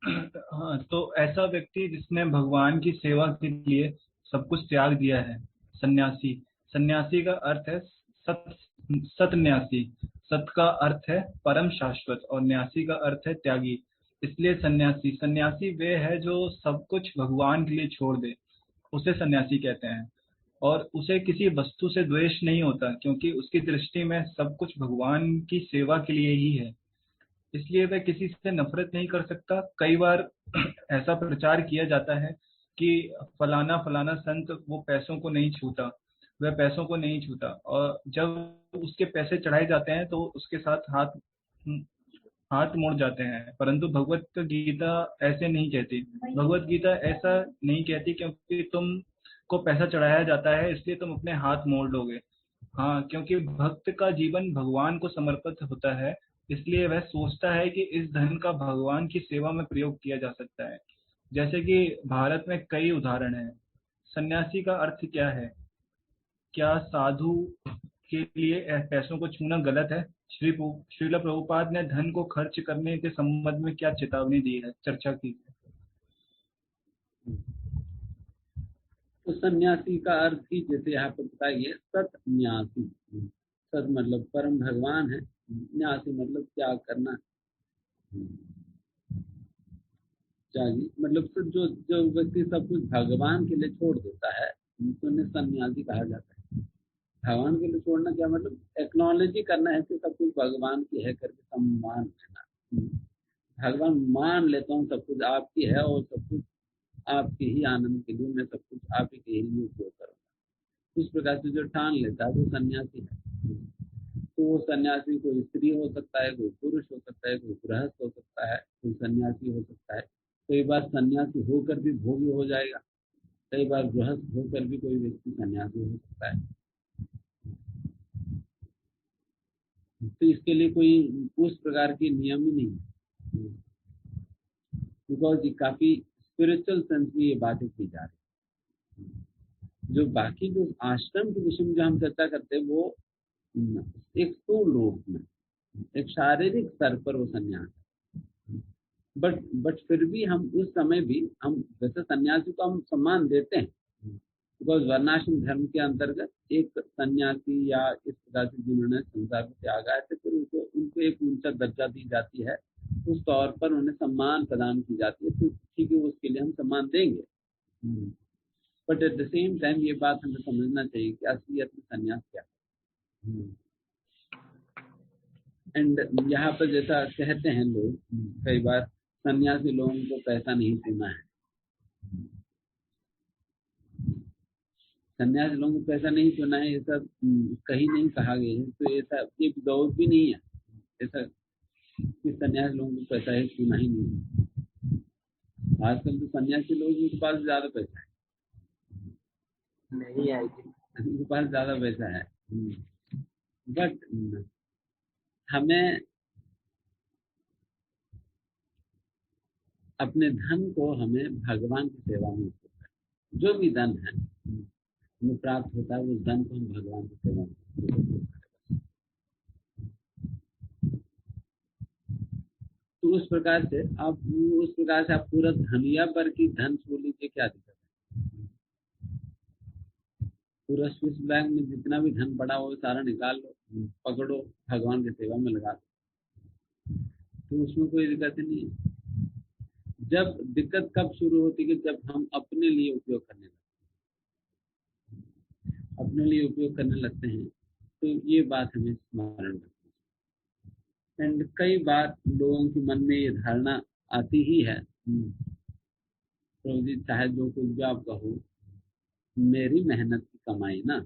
हाँ, तो ऐसा व्यक्ति जिसने भगवान की सेवा के लिए सब कुछ त्याग दिया है, सन्यासी। सन्यासी का अर्थ है सतन्यासी। सत का अर्थ है परम शाश्वत और न्यासी का अर्थ है त्यागी। इसलिए सन्यासी वे है जो सब कुछ भगवान के लिए छोड़ दे, उसे सन्यासी कहते हैं। और उसे किसी वस्तु से द्वेष नहीं होता, क्योंकि उसकी दृष्टि में सब कुछ भगवान की सेवा के लिए ही है, इसलिए वह किसी से नफरत नहीं कर सकता। कई बार ऐसा प्रचार किया जाता है कि फलाना फलाना संत वो पैसों को नहीं छूता, वह पैसों को नहीं छूता, और जब उसके पैसे चढ़ाए जाते हैं तो उसके साथ हाथ हाथ मुड़ जाते हैं। परंतु भगवत गीता ऐसे नहीं कहती। भगवत गीता ऐसा नहीं कहती, क्योंकि तुम को पैसा चढ़ाया जाता है इसलिए तुम अपने हाथ मोड़ लोगे। हाँ, क्योंकि भक्त का जीवन भगवान को समर्पित होता है, इसलिए वह सोचता है कि इस धन का भगवान की सेवा में प्रयोग किया जा सकता है। जैसे कि भारत में कई उदाहरण हैं। सन्यासी का अर्थ क्या है? क्या साधु के लिए पैसों को छूना गलत है? श्रील प्रभुपाद ने धन को खर्च करने के संबंध में क्या चेतावनी दी है, चर्चा की है। तो सन्यासी का अर्थ ही जैसे यहाँ पर बताइए, सतन्यासी। सत मतलब परम भगवान है, न्यासी मतलब त्याग करना, त्यागी मतलब जो जो व्यक्ति सब कुछ भगवान के लिए छोड़ देता है तो उन्हें सन्यासी कहा जाता है। भगवान के लिए छोड़ना क्या मतलब, एक्नॉलेज करना है कि सब कुछ भगवान की है करके सम्मान देना। भगवान मान लेता हूँ सब कुछ आपकी है और सब कुछ आपके ही आनंद के लिए, मैं सब कुछ आप ही के लिए उपयोग करूँगा। इस प्रकार से जो ठान लेता है वो सन्यासी है। तो वो सन्यासी कोई स्त्री हो सकता है, कोई पुरुष हो सकता है, कोई गृहस्थ हो सकता है, कोई सन्यासी हो सकता है। कई बार सन्यासी होकर भी भोगी हो जाएगा, कई बार गृहस्थ होकर भी कोई व्यक्ति सन्यासी हो सकता है। तो इसके लिए कोई उस प्रकार के नियम ही नहीं है, बिकॉज ये काफी स्पिरिचुअल सेंस में ये बातें की जा रही है। जो बाकी जो आश्रम के विषय में जो हम चर्चा करते हैं वो एक स्थूल रूप में, एक शारीरिक स्तर पर वो संन्यास, बट फिर भी हम उस समय भी हम वैसे सन्यासी को हम सम्मान देते हैं, बिकॉज वर्णाश्रम धर्म के अंतर्गत एक सन्यासी या इस प्रकार से जिन्होंने संसार को त्यागा है, तो फिर उनको एक ऊंचा दर्जा दी जाती है, उस तौर पर उन्हें सम्मान प्रदान की जाती है। तो ठीक है, उसके लिए हम सम्मान देंगे, but at the same time ये बात हमें समझना चाहिए कि असलियत में सन्यास क्या है। एंड यहाँ पर जैसा कहते हैं लोग, कई बार सन्यासी लोगों को पैसा नहीं सुना है, सन्यासी लोगों को पैसा नहीं सुना है, ये सब कहीं नहीं कहा गया है। तो ऐसा ये गौर भी नहीं है ऐसा कि सन्यासी लोगों को पैसा ही सुना ही नहीं है। आजकल तो सन्यासी लोग, उनके पास ज्यादा पैसा है, नहीं आएगी। उनके पास ज्यादा पैसा है। बट हमें अपने धन को हमें भगवान की सेवा में उपयोग करना। जो भी धन है हमें प्राप्त होता है, उस धन को हम भगवान की सेवा में उपयोग करना। तो उस प्रकार से आप पूरा धनिया पर की धन छू लीजिए, क्या दिक्कत है? पूरा स्विस बैंक में जितना भी धन पड़ा हो सारा निकाल लो, पकड़ो, भगवान की सेवा में लगा दो, तो उसमें कोई दिक्कत नहीं है। जब दिक्कत कब शुरू होती है? जब हम अपने लिए उपयोग करने लगते हैं, तो ये बात हमें स्मरण रखनी है। एंड कई बार लोगों के मन में ये धारणा आती ही है, प्रभु जी चाहे जो कुछ भी आप कहो, मेरी मेहनत की कमाई ना,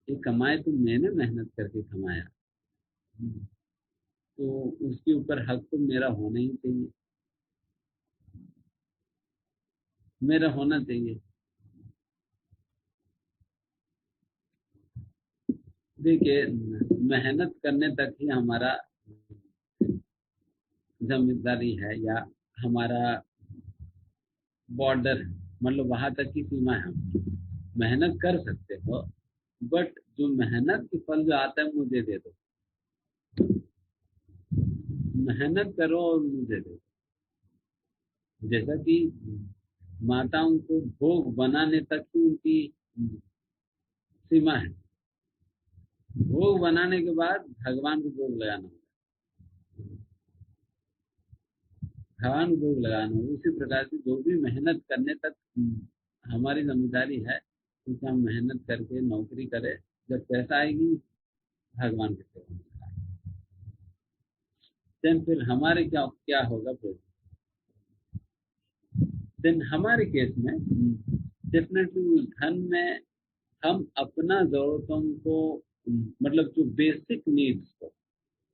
ये कमाई तो मैंने मेहनत करके कमाया, तो उसके ऊपर हक तो मेरा होना ही चाहिए, मेरा होना चाहिए। देखिए, मेहनत करने तक ही हमारा जिम्मेदारी है, या हमारा बॉर्डर है, मतलब वहां तक की सीमा है। हम मेहनत कर सकते हो, बट जो मेहनत की फल जो आता है मुझे दे दो। मेहनत करो और मुझे दे दो। जैसा कि माताओं को भोग बनाने तक ही उनकी सीमा है, भोग बनाने के बाद भगवान को भोग लगाना होगा, भगवान को भोग लगाना होगा। उसी प्रकार से जो भी मेहनत करने तक हमारी जिम्मेदारी है, क्योंकि हम मेहनत करके नौकरी करें, जब पैसा आएगी भगवान के सेवा में देन फिर हमारे क्या क्या होगा? फिर देन हमारे केस में डेफिनेटली उस धन में हम अपना जरूरतों को, मतलब जो बेसिक नीड्स को,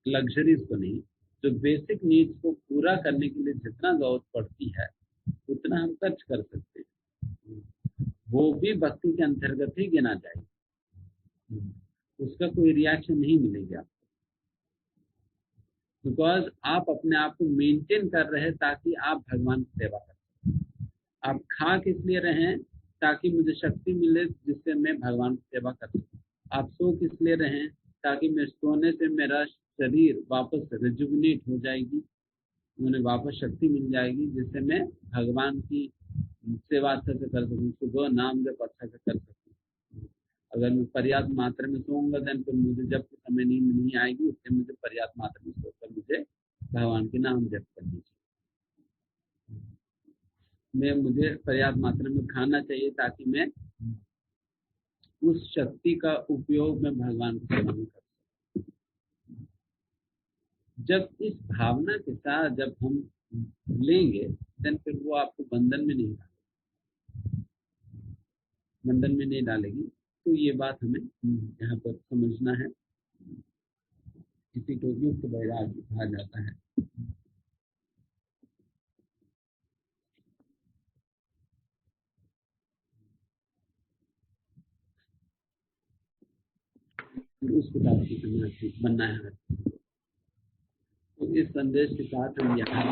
लग्जरीज को नहीं, जो बेसिक नीड्स को पूरा करने के लिए जितना जरूरत पड़ती है उतना हम खर्च कर सकते हैं। वो भी भक्ति के अंतर्गत ही गिना जाएगा, उसका कोई रिएक्शन नहीं मिलेगा, बिकॉज आप अपने आप को मेंटेन कर रहे हैं ताकि आप भगवान की सेवा कर सकें। आप खा किस लिए रहे हैं? ताकि मुझे शक्ति मिले जिससे मैं भगवान की सेवा कर सकूं। आप सो किस लिए रहे हैं? ताकि मैं सोने से मेरा शरीर वापस रिजुविनेट हो जाएगी, मुझे वापस शक्ति मिल जाएगी, जिससे मैं भगवान की सेवा अच्छे से कर सकूँ, सुबह नाम जब अच्छा से कर सकूँ। अगर मैं पर्याप्त मात्रा में सोऊंगा देन फिर मुझे जब समय नींद नहीं आएगी, इसलिए मुझे पर्याप्त मात्रा में सोकर मुझे भगवान के नाम जप करनी चाहिए। मुझे पर्याप्त मात्रा में खाना चाहिए ताकि मैं उस शक्ति का उपयोग मैं भगवान की सेवा में कर सकूं। जब इस भावना के साथ जब हम लेंगे देन फिर वो आपको बंधन में नहीं डालेगी। तो ये बात हमें यहाँ पर समझना है। इसी को युक्त वैराग्य कहा जाता है। उस प्रकार की सन्यासी बनना है। तो इस संदेश के साथ हम यहाँ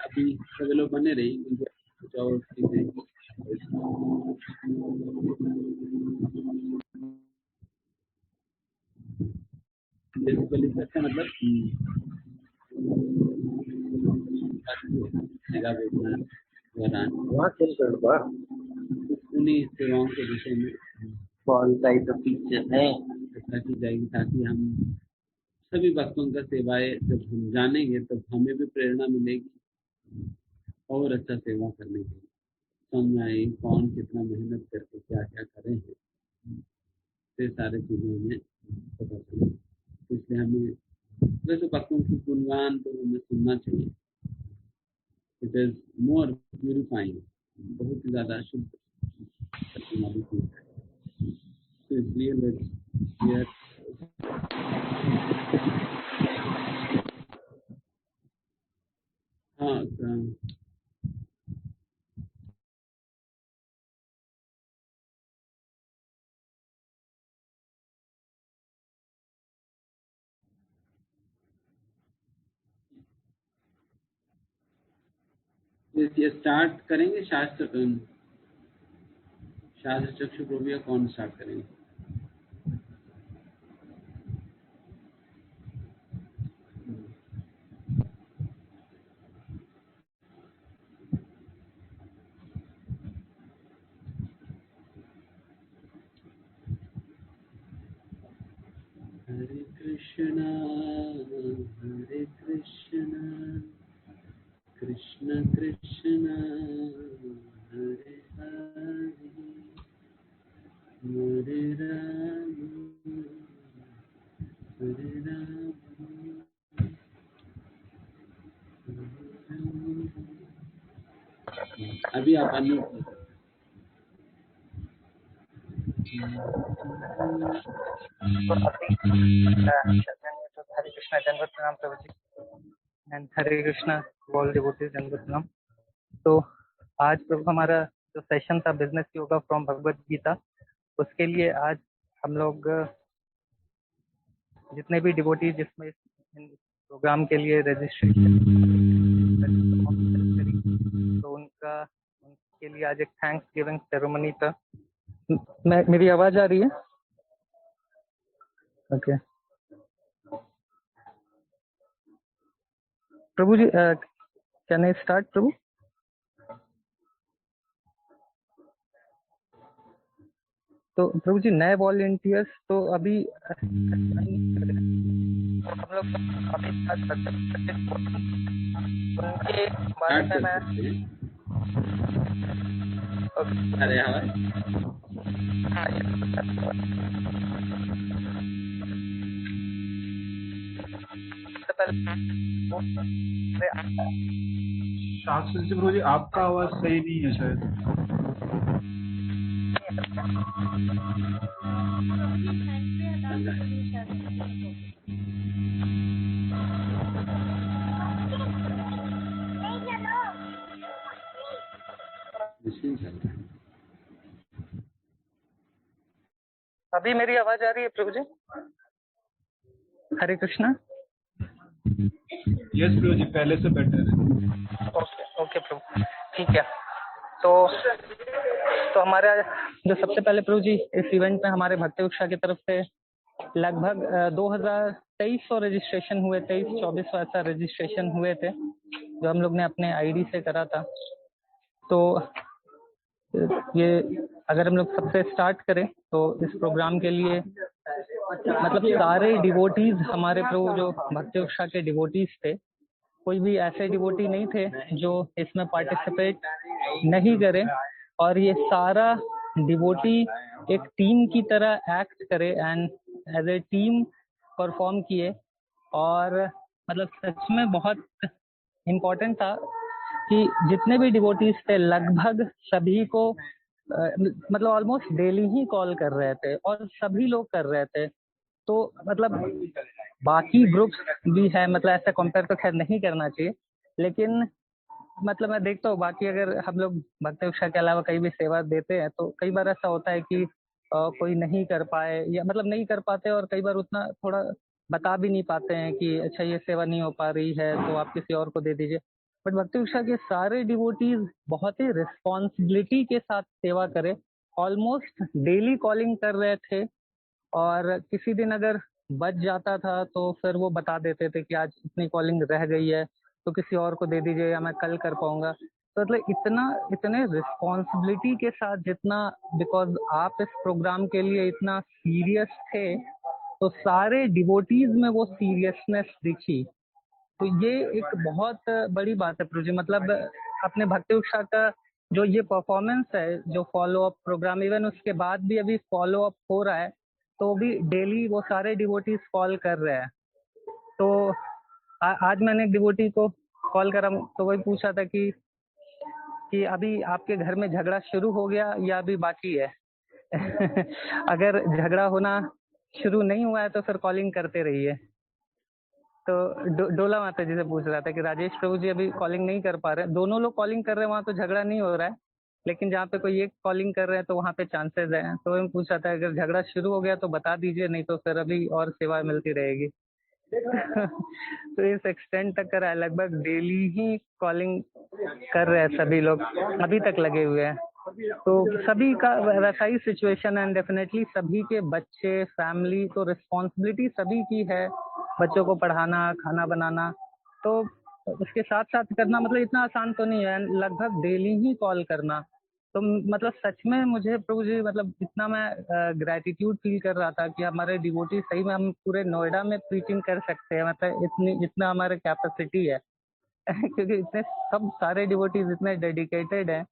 अभी सभी लोग बने रहेंगे, कुछ और चीजें बेसिकली इसका मतलब उन्हीं सेवाओं के विषय में चर्चा की जाएगी, ताकि हम सभी भक्तों का सेवाएं जब हम जानेंगे तब हमें भी प्रेरणा मिलेगी और अच्छा सेवा करने की। समझ आए कौन कितना मेहनत करके क्या क्या करे हैं, ये सारी चीजें हमें पता चले। इसलिए हमें वैसे भक्तों की गुणगान तो हमें सुनना चाहिए। इट इज मोर प्यूरिफाइंग, बहुत ही ज्यादा शुद्ध करने वाली चीज है। तो इसलिए ये स्टार्ट करेंगे शास्त्र चक्षु प्रभु या कौन स्टार्ट करेंगे? हरे कृष्णा कृष्ण कृष्ण हरे हरे राम हरे राम अभी आप अनम्यूट हरे कृष्णा दंडवत प्रणाम प्रभु जी and Hare Krishna all devotees दंडवत प्रणाम। तो आज प्रभु हमारा जो सेशन था business yoga from Bhagavad Gita, उसके लिए आज हम लोग जितने भी डिवोटी जिसमें प्रोग्राम के लिए रजिस्ट्रेशन तो उनके लिए आज एक थैंक्स गिविंग सेरेमनी था। मेरी आवाज आ रही है? ओके प्रभु जी, कैन आई स्टार्ट प्रभु? तो प्रभु जी नए वॉलंटियर्स तो अभी हम लोग अभी उनके बारे में मैं अरे शास्त्री प्रभु जी आपका आवाज सही नहीं है शायद। अभी मेरी आवाज आ रही है प्रभु जी? हरे कृष्णा। यस प्रभु जी, पहले से बेटर है। ओके प्रभु, ठीक है। तो हमारा जो सबसे पहले प्रभु जी इस इवेंट में हमारे भक्ति उषा की तरफ से लगभग 2300 रजिस्ट्रेशन हुए, 2300-2400 ऐसा रजिस्ट्रेशन हुए थे जो हम लोग ने अपने आईडी से करा था। तो ये अगर हम लोग सबसे स्टार्ट करें तो इस प्रोग्राम के लिए मतलब सारे डिवोटीज हमारे प्रभु जो भक्ति उषा के डिवोटीज थे, कोई भी ऐसे डिवोटी नहीं थे जो इसमें पार्टिसिपेट नहीं करे, और ये सारा डिवोटी एक टीम की तरह एक्ट करे and as a team perform किए। और मतलब सच में बहुत इम्पोर्टेंट था कि जितने भी डिवोटीज थे लगभग सभी को मतलब ऑलमोस्ट डेली ही कॉल कर रहे थे और सभी लोग कर रहे थे। तो मतलब बाकी ग्रुप्स भी है, मतलब ऐसा कंपेयर तो खैर नहीं करना चाहिए, लेकिन मतलब मैं देखता हूँ बाकी अगर हम लोग भक्ति उषा के अलावा कहीं भी सेवा देते हैं तो कई बार ऐसा होता है कि कोई नहीं कर पाए या मतलब नहीं कर पाते, और कई बार उतना थोड़ा बता भी नहीं पाते हैं कि अच्छा ये सेवा नहीं हो पा रही है तो आप किसी और को दे दीजिए। बट भक्ति उषा के सारे डिवोटीज बहुत ही रिस्पॉन्सिबिलिटी के साथ सेवा करे, ऑलमोस्ट डेली कॉलिंग कर रहे थे, और किसी दिन अगर बच जाता था तो फिर वो बता देते थे कि आज इतनी कॉलिंग रह गई है तो किसी और को दे दीजिए या मैं कल कर पाऊंगा। तो मतलब इतने रिस्पॉन्सिबिलिटी के साथ जितना, बिकॉज आप इस प्रोग्राम के लिए इतना सीरियस थे तो सारे डिवोटीज में वो सीरियसनेस दिखी। तो ये एक बहुत बड़ी बात है प्रभु जी, मतलब अपने भक्ति उषा का जो ये परफॉर्मेंस है, जो फॉलो अप प्रोग्राम इवन उसके बाद भी अभी फॉलो अप हो रहा है, तो भी डेली वो सारे डिवोटीज कॉल कर रहे हैं। तो आज मैंने एक डिवोटी को कॉल करा तो वही पूछा था कि अभी आपके घर में झगड़ा शुरू हो गया या अभी बाकी है। अगर झगड़ा होना शुरू नहीं हुआ है तो फिर कॉलिंग करते रहिए। तो डोला माता जी से पूछ रहा था कि राजेश प्रभु जी अभी कॉलिंग नहीं कर पा रहे हैं, दोनों लोग कॉलिंग कर रहे हैं वहाँ तो झगड़ा नहीं हो रहा है, लेकिन जहाँ पे कोई एक कॉलिंग कर रहे हैं तो वहाँ पे चांसेस हैं। तो मैं पूछ रहा था अगर झगड़ा शुरू हो गया तो बता दीजिए, नहीं तो फिर अभी और सेवा मिलती रहेगी। तो इस एक्सटेंड तक करा है, लगभग डेली ही कॉलिंग कर रहे हैं सभी लोग, अभी तक लगे हुए हैं। तो सभी का वैसा ही सिचुएशन है, डेफिनेटली सभी के बच्चे, फैमिली, तो रिस्पॉन्सिबिलिटी सभी की है, बच्चों को पढ़ाना, खाना बनाना, तो उसके साथ साथ करना मतलब इतना आसान तो नहीं है, लगभग डेली ही कॉल करना। तो मतलब सच में मुझे प्रभु जी मतलब इतना मैं ग्रेटिट्यूड फील कर रहा था कि हमारे डिवोटी सही में हम पूरे नोएडा में प्रीचिंग कर सकते हैं, मतलब इतना हमारे कैपेसिटी है। क्योंकि इतने सब सारे डिवोटीज इतने डेडिकेटेड हैं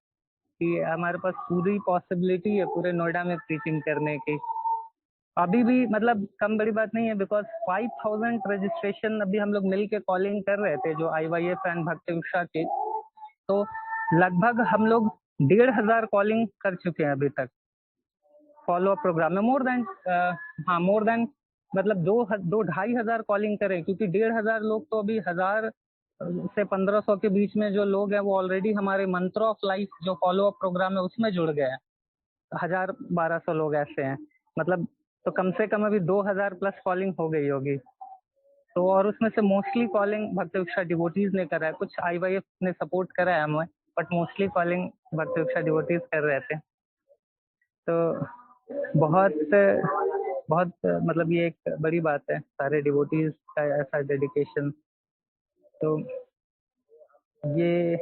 कि हमारे पास पूरी पॉसिबिलिटी है पूरे नोएडा में प्रीचिंग करने की। अभी भी मतलब कम बड़ी बात नहीं है, बिकॉज 5000 रजिस्ट्रेशन अभी हम लोग मिल के कॉलिंग कर रहे थे जो IYF एंड भक्ति उषा के, तो लगभग हम लोग 1500 कॉलिंग कर चुके हैं अभी तक फॉलो अप प्रोग्राम में। मोर देन मतलब 2-2,500 कॉलिंग करें, क्योंकि 1500 लोग तो अभी 1000 से 1500 के बीच में जो लोग हैं वो ऑलरेडी हमारे मंत्र ऑफ लाइफ जो फॉलो अप प्रोग्राम है उसमें जुड़ गए हैं। 1000-1200 लोग ऐसे हैं, मतलब तो कम से कम अभी 2000 प्लस कॉलिंग हो गई होगी। तो और उसमें से मोस्टली कॉलिंग भक्ति उषा डिवोटीज ने करा है, कुछ IYF ने सपोर्ट करा है हमें, बट मोस्टली कॉलिंग भक्ति उषा डिवोटीज कर रहे थे। तो बहुत बहुत मतलब ये एक बड़ी बात है सारे डिवोटीज का ऐसा डेडिकेशन। तो ये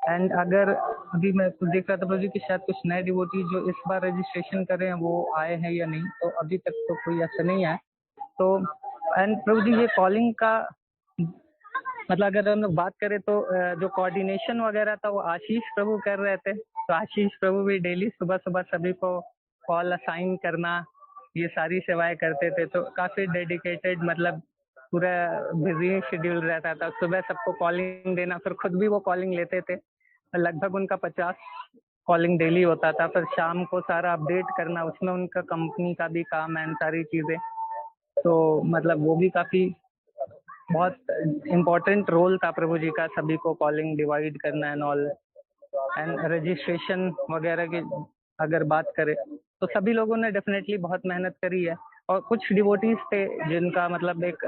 एंड अगर अभी मैं कुछ देख रहा था प्रभु जी कि शायद कुछ नए डिवोटीज जो इस बार रजिस्ट्रेशन कर रहे हैं वो आए हैं या नहीं, तो अभी तक तो कोई ऐसा नहीं है। तो एंड प्रभु जी ये कॉलिंग का मतलब अगर हम लोग बात करें तो जो कोऑर्डिनेशन वगैरह था वो आशीष प्रभु कर रहे थे। तो आशीष प्रभु भी डेली सुबह सुबह सभी को कॉल असाइन करना, ये सारी सेवाएं करते थे। तो काफी डेडिकेटेड, मतलब पूरा बिजी शेड्यूल रहता था, सुबह सबको कॉलिंग देना, फिर खुद भी वो कॉलिंग लेते थे। लगभग उनका 50 कॉलिंग डेली होता था, फिर शाम को सारा अपडेट करना, उसमें उनका कंपनी का भी काम है, सारी चीजें। तो मतलब वो भी काफी बहुत इम्पोर्टेंट रोल था प्रभु जी का, सभी को कॉलिंग डिवाइड करना एंड ऑल। एंड रजिस्ट्रेशन वगैरह की अगर बात करें तो सभी लोगों ने डेफिनेटली बहुत मेहनत करी है। और कुछ डिवोटीज थे जिनका मतलब एक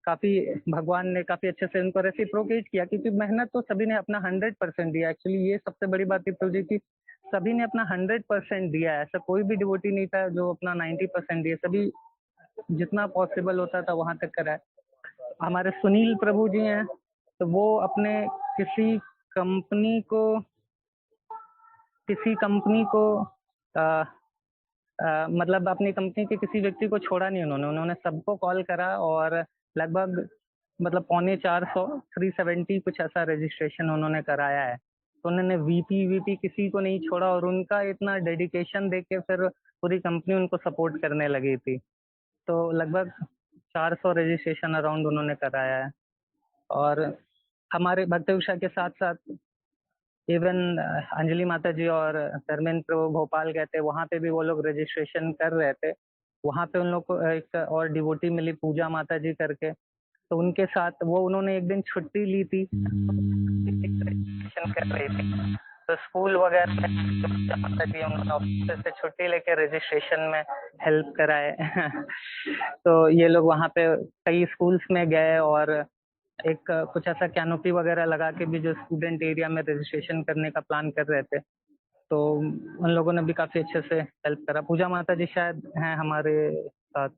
काफी भगवान ने काफी अच्छे से उनको रेसिप्रोकेट किया, क्योंकि मेहनत तो सभी ने अपना 100% दिया। एक्चुअली ये सबसे बड़ी बात थी प्रभु जी की, सभी ने अपना 100% दिया है। ऐसा कोई भी डिवोटी नहीं था जो अपना 90% दिया, सभी जितना पॉसिबल होता था वहां तक करा है। हमारे सुनील प्रभु जी हैं, तो वो अपने किसी कंपनी को मतलब अपनी कंपनी के किसी व्यक्ति को छोड़ा नहीं उन्होंने सबको कॉल करा, और लगभग मतलब 350 370 कुछ ऐसा रजिस्ट्रेशन उन्होंने कराया है। तो उन्होंने वीपी किसी को नहीं छोड़ा, और उनका इतना डेडिकेशन देख के फिर पूरी कंपनी उनको सपोर्ट करने लगी थी। तो लगभग 400 रजिस्ट्रेशन अराउंड उन्होंने कराया है। और हमारे भक्ति उषा के साथ साथ इवन अंजलि माता जी और धर्मेंद्र प्रभु भोपाल गए थे, वहाँ पे भी वो लोग रजिस्ट्रेशन कर रहे थे। वहाँ पे उन लोग को एक और डिवोटी मिली पूजा माता जी करके, तो उनके साथ वो उन्होंने एक दिन छुट्टी ली थी, रजिस्ट्रेशन कर रही थी। तो स्कूल वगैरह माता जी उन्होंने ऑफिस से छुट्टी लेके रजिस्ट्रेशन में हेल्प कराए। तो ये लोग वहाँ पे कई स्कूल्स में गए, और एक कुछ ऐसा कैनोपी वगैरह लगा के भी जो स्टूडेंट एरिया में रजिस्ट्रेशन करने का प्लान कर रहे थे, तो उन लोगों ने भी काफी अच्छे से हेल्प करा। पूजा माता जी शायद हैं हमारे साथ।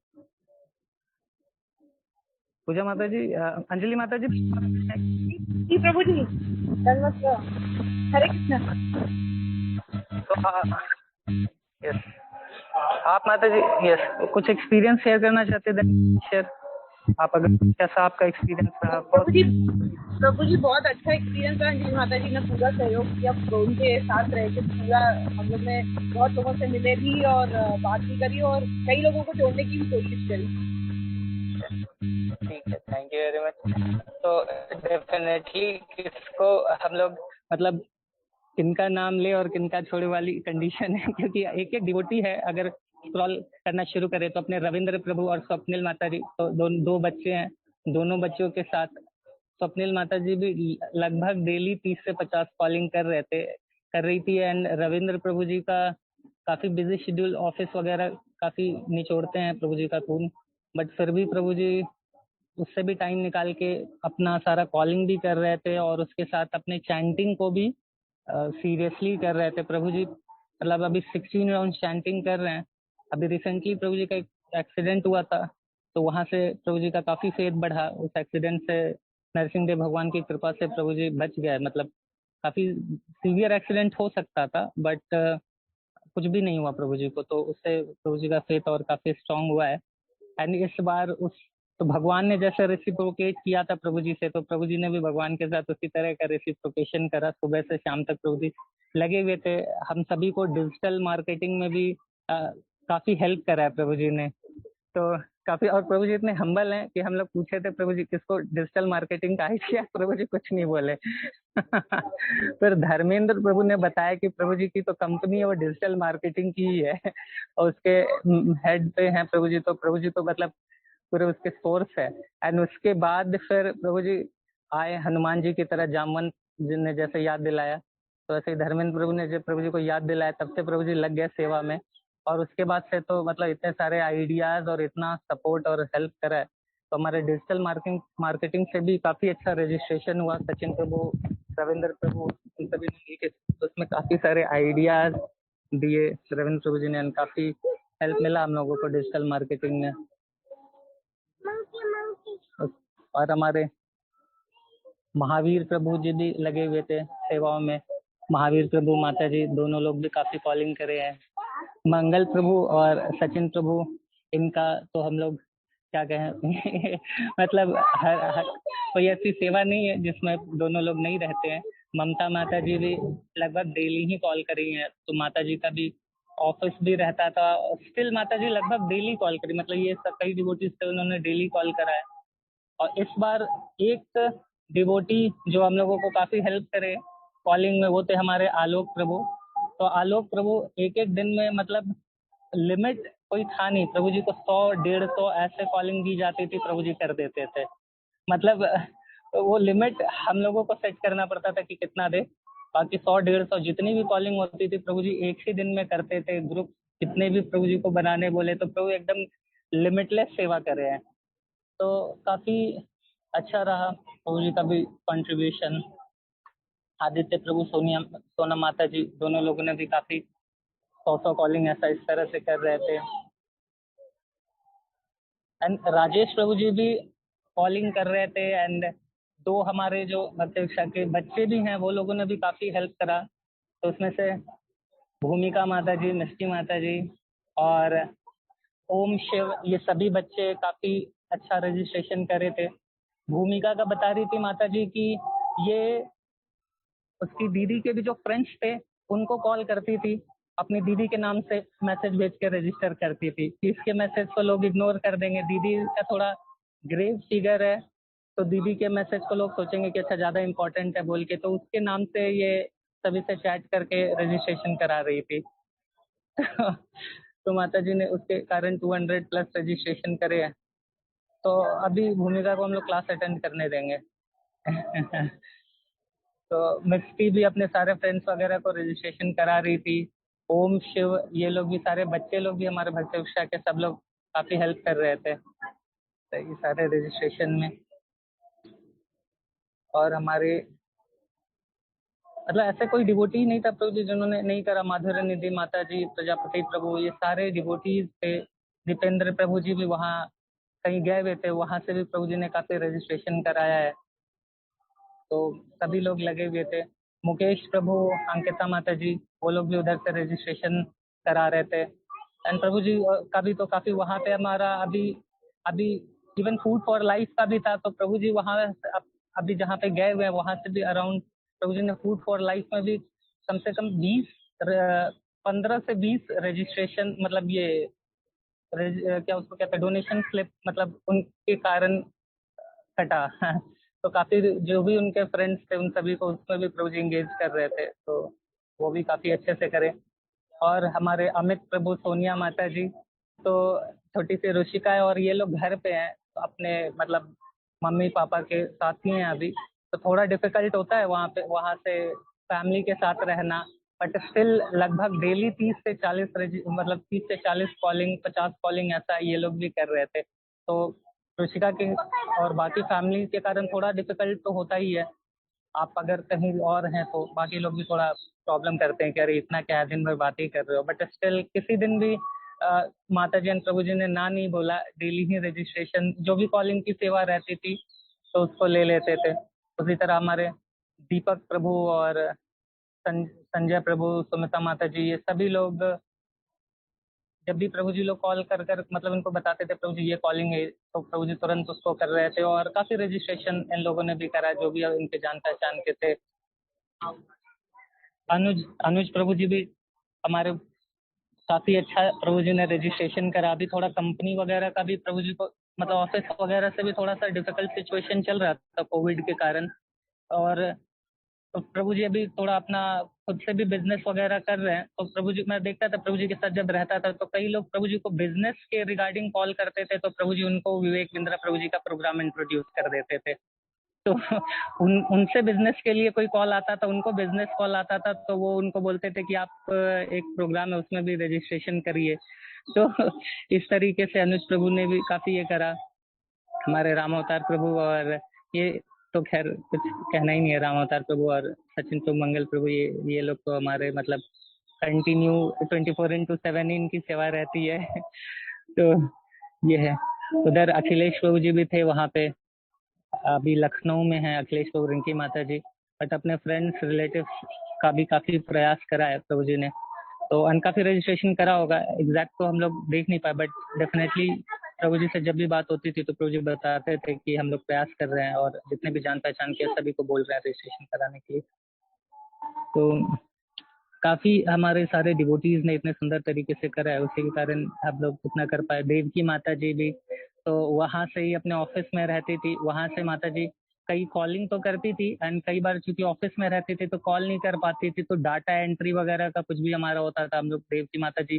पूजा माता जी, अंजलि माता जी जी प्रभु जी, हरे कृष्ण। तो यस, आप माता जी यस कुछ एक्सपीरियंस शेयर करना चाहते थे? शेयर आप अगर कैसा आपका एक्सपीरियंस रहा? प्रभु जी बहुत अच्छा एक्सपीरियंस रहा। अंजलि माता जी ने पूरा सहयोग किया, उनके साथ रह के पूरा हम लोग ने बहुत लोगों से मिले भी और बात भी करी, और कई लोगों को जोड़ने की भी कोशिश करी। ठीक है, थैंक यू वेरी मच। तो डेफिनेटली किसको हम लोग मतलब किनका नाम ले और किनका छोड़े वाली कंडीशन है, क्योंकि एक एक डिवोटी है। अगर स्क्रॉल करना शुरू करें तो अपने रविंद्र प्रभु और स्वप्निल माता जी, तो दो बच्चे हैं, दोनों बच्चों के साथ स्वप्निल माता जी भी लगभग डेली 30 से 50 कॉलिंग कर रही थी। एंड रविंद्र प्रभु जी का काफी बिजी शेड्यूल, ऑफिस वगैरह काफी निचोड़ते हैं प्रभु जी का खून, बट फिर भी प्रभु जी उससे भी टाइम निकाल के अपना सारा कॉलिंग भी कर रहे थे और उसके साथ अपने चैंटिंग को भी सीरियसली कर रहे थे प्रभु जी। मतलब अभी 16 राउंड चैंटिंग कर रहे हैं। अभी रिसेंटली प्रभु जी का एक एक्सीडेंट हुआ था, तो वहां से प्रभु जी का काफी फेथ बढ़ा। उस एक्सीडेंट से नरसिंह देव भगवान की कृपा से प्रभु जी बच गए। मतलब काफी सीवियर एक्सीडेंट हो सकता था, बट कुछ भी नहीं हुआ प्रभु जी को, तो उससे प्रभु जी का फेथ और काफी स्ट्रांग हुआ है। एंड इस बार तो भगवान ने जैसे रेसिप्रोकेट किया था प्रभु जी से, तो प्रभु जी ने भी भगवान के साथ उसी तरह का रेसिप्रोकेशन करा। सुबह से शाम तक प्रभु जी लगे हुए थे। हम सभी को डिजिटल मार्केटिंग में भी काफी हेल्प करा है प्रभु जी ने। तो काफी, और प्रभु जी इतने हम्बल हैं कि हम लोग पूछे थे प्रभु जी किसको डिजिटल मार्केटिंग का आइडिया, प्रभु जी कुछ नहीं बोले। फिर धर्मेंद्र प्रभु ने बताया कि प्रभु जी की तो कंपनी है वो डिजिटल मार्केटिंग की ही है और उसके हेड पे हैं प्रभु जी, तो प्रभु जी तो मतलब पूरे उसके सोर्स है। एंड उसके बाद फिर प्रभु जी आए हनुमान जी की तरह, जामवंत जी ने जैसे याद दिलाया, तो ऐसे ही धर्मेंद्र प्रभु ने जब प्रभु जी को याद दिलाया, तब से प्रभु जी लग गए सेवा में। और उसके बाद से तो मतलब इतने सारे आइडियाज और इतना सपोर्ट और हेल्प करा है। तो हमारे डिजिटल मार्केटिंग से भी काफी अच्छा रजिस्ट्रेशन हुआ। सचिन प्रभु, रविंद्र प्रभु, इन सभी ने मिलके तो उसमें काफी सारे आइडियाज दिए रविंद्र प्रभु जी ने, and काफी हेल्प मिला हम लोगों को डिजिटल मार्केटिंग में। और हमारे महावीर प्रभु जी भी लगे हुए थे सेवाओं में। महावीर प्रभु माता जी दोनों लोग भी काफी कॉलिंग करे हैं। मंगल प्रभु और सचिन प्रभु, इनका तो हम लोग क्या कहें मतलब हर कोई ऐसी सेवा नहीं है जिसमें दोनों लोग नहीं रहते हैं। ममता माता जी भी लगभग डेली ही कॉल करी हैं, तो माता जी का भी ऑफिस भी रहता था, स्टिल माता जी लगभग डेली कॉल करी। मतलब ये सब कई डिवोटीज थे, उन्होंने डेली कॉल करा है। और इस बार एक डिवोटी जो हम लोगों को काफी हेल्प करे कॉलिंग में, वो थे हमारे आलोक प्रभु। तो आलोक प्रभु एक एक दिन में मतलब लिमिट कोई था नहीं, प्रभु जी को 100-150 ऐसे कॉलिंग दी जाती थी, प्रभु जी कर देते थे। मतलब वो लिमिट हम लोगों को सेट करना पड़ता था कि कितना दे। बाकी 100-150 जितनी भी कॉलिंग होती थी प्रभु जी एक ही दिन में करते थे। ग्रुप जितने भी प्रभु जी को बनाने बोले, तो प्रभु एकदम लिमिटलेस सेवा करे हैं। तो काफी अच्छा रहा प्रभु जी का भी कंट्रीब्यूशन। आदित्य प्रभु, सोनम माता जी, दोनों लोगों ने भी काफी 100 कॉलिंग ऐसा इस तरह से कर रहे थे। एंड राजेश प्रभु जी भी कॉलिंग कर रहे थे। एंड दो हमारे जो भक्ति के बच्चे भी हैं, वो लोगों ने भी काफी हेल्प करा। तो उसमें से भूमिका माता जी, मिष्टी माता जी और ओम शिव, ये सभी बच्चे काफी अच्छा रजिस्ट्रेशन करे थे। भूमिका का बता रही थी माता जी की ये उसकी दीदी के भी जो फ्रेंड्स थे उनको कॉल करती थी, अपनी दीदी के नाम से मैसेज भेज के रजिस्टर करती थी कि इसके मैसेज को लोग इग्नोर कर देंगे। दीदी का थोड़ा ग्रेव फिगर है, तो दीदी के मैसेज को लोग सोचेंगे कि अच्छा ज्यादा इंपॉर्टेंट है बोल के, तो उसके नाम से ये सभी से चैट करके रजिस्ट्रेशन करा रही थी। तो माता जी ने उसके कारण 200 प्लस रजिस्ट्रेशन करे हैं। तो अभी भूमिका को हम लोग क्लास अटेंड करने देंगे। तो मिक्सटी भी अपने सारे फ्रेंड्स वगैरह को रजिस्ट्रेशन करा रही थी। ओम शिव, ये लोग भी, सारे बच्चे लोग भी हमारे भक्ति उषा के सब लोग काफी हेल्प कर रहे थे तो ये सारे रजिस्ट्रेशन में। और हमारे मतलब ऐसे कोई डिवोटी ही नहीं था प्रभु जी जिन्होंने नहीं करा। माधुर्य निधि माता जी, प्रजापति प्रभु, ये सारे डिवोटीज थे। दीपेंद्र प्रभु जी भी वहाँ कहीं गए हुए थे, वहां से भी प्रभु जी ने काफी रजिस्ट्रेशन कराया है। तो सभी लोग लगे हुए थे। मुकेश प्रभु, अंकिता माता जी, वो लोग भी उधर से रजिस्ट्रेशन करा रहे थे। एंड प्रभु जी का भी तो काफी वहाँ पे हमारा अभी अभी इवन फूड फॉर लाइफ का भी था। तो प्रभु जी वहाँ अभी जहाँ पे गए हुए हैं वहां से भी अराउंड प्रभु जी ने फूड फॉर लाइफ में भी कम से कम 15 से 20 रजिस्ट्रेशन, मतलब ये क्या उसको कहते हैं, डोनेशन स्लिप, मतलब उनके कारण कटा। तो काफी जो भी उनके फ्रेंड्स थे उन सभी को उसमें भी प्रभु जी इंगेज कर रहे थे, तो वो भी काफी अच्छे से करे। और हमारे अमित प्रभु, सोनिया माता जी, तो छोटी सी रुचिका है और ये लोग घर पे हैं, तो अपने मतलब मम्मी पापा के साथ ही हैं अभी, तो थोड़ा डिफिकल्ट होता है वहाँ से फैमिली के साथ रहना, बट स्टिल लगभग डेली 30 से 40 कॉलिंग, 50 कॉलिंग ऐसा ये लोग भी कर रहे थे। तो रुचिका के और बाकी फैमिली के कारण थोड़ा डिफिकल्ट तो होता ही है। आप अगर कहीं और हैं तो बाकी लोग भी थोड़ा प्रॉब्लम करते हैं कि अरे इतना क्या दिन भर बात ही कर रहे हो, बट स्टिल किसी दिन भी माता जी और प्रभु जी ने ना नहीं बोला, डेली ही रजिस्ट्रेशन जो भी कॉलिंग की सेवा रहती थी तो उसको ले लेते थे। उसी तरह हमारे दीपक प्रभु और संजय प्रभु, सुमिता माता जी, ये सभी लोग जब भी प्रभु जी लोग कॉल कर मतलब इनको बताते थे प्रभु जी ये कॉलिंग है, तो प्रभु जी तुरंत उसको कर रहे थे। और काफी रजिस्ट्रेशन इन लोगों ने भी करा जो भी इनके जान पहचान के थे। अनुज प्रभु जी भी हमारे काफी अच्छा प्रभु जी ने रजिस्ट्रेशन करा। अभी थोड़ा कंपनी वगैरह का भी प्रभु जी को मतलब ऑफिस वगैरह से भी थोड़ा सा डिफिकल्ट सिचुएशन चल रहा था कोविड के कारण, और तो प्रभु जी अभी थोड़ा अपना खुद से भी बिजनेस वगैरह कर रहे हैं। तो प्रभु जी मैं देखता था प्रभु जी के साथ जब रहता था तो कई लोग प्रभु जी को बिजनेस के रिगार्डिंग कॉल करते थे, तो प्रभु जी उनको विवेक बिंद्रा प्रभु जी का प्रोग्राम इंट्रोड्यूस कर देते थे। तो उनसे बिजनेस के लिए कोई कॉल आता था, उनको बिजनेस कॉल आता था, तो वो उनको बोलते थे कि आप एक प्रोग्राम है उसमें भी रजिस्ट्रेशन करिए। तो इस तरीके से अनुज प्रभु ने भी काफी ये करा। हमारे राम अवतार प्रभु और ये तो खैर कुछ कहना ही नहीं है, राम अवतार प्रभु और सचिन मंगल प्रभु, ये लोग तो हमारे मतलब कंटिन्यू 24/7 इनकी सेवा रहती है। तो ये है। उधर अखिलेश प्रभु जी भी थे वहाँ पे, अभी लखनऊ में है अखिलेश प्रभु, रिंकी माता जी, बट अपने फ्रेंड्स रिलेटिव्स का भी काफी प्रयास करा है प्रभु जी ने। तो उनका भी रजिस्ट्रेशन करा होगा, एग्जैक्ट तो हम लोग देख नहीं पाए, बट डेफिनेटली प्रभु जी से जब भी बात होती थी तो प्रभु जी बताते थे कि हम लोग प्रयास कर रहे हैं और जितने भी जान पहचान के सभी को बोल रहे हैं रजिस्ट्रेशन कराने के लिए। तो काफी हमारे सारे डिवोटीज ने इतने सुंदर तरीके से करा है, उसी के कारण हम लोग इतना कर पाए। देवकी माता जी भी तो वहां से ही अपने ऑफिस में रहती थी, वहां से माता जी कई कॉलिंग तो करती थी एंड कई बार चूंकि ऑफिस में रहती थी तो कॉल नहीं कर पाती थी, तो डाटा एंट्री वगैरह का कुछ भी हमारा होता था, हम लोग देवकी माता जी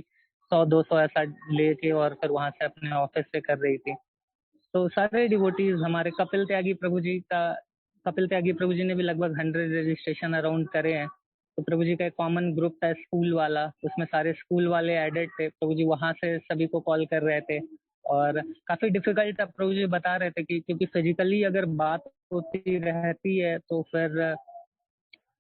100-200 ऐसा लेके और फिर वहां से अपने ऑफिस से कर रही थी। तो सारे डिवोटीज हमारे कपिल त्यागी प्रभु जी ने भी लगभग 100 रजिस्ट्रेशन अराउंड करे हैं। तो प्रभु जी का एक कॉमन ग्रुप था स्कूल वाला, उसमें सारे स्कूल वाले एडेड थे, प्रभु जी वहां से सभी को कॉल कर रहे थे। और काफी डिफिकल्ट था, प्रभु जी बता रहे थे कि क्योंकि फिजिकली अगर बात होती रहती है तो फिर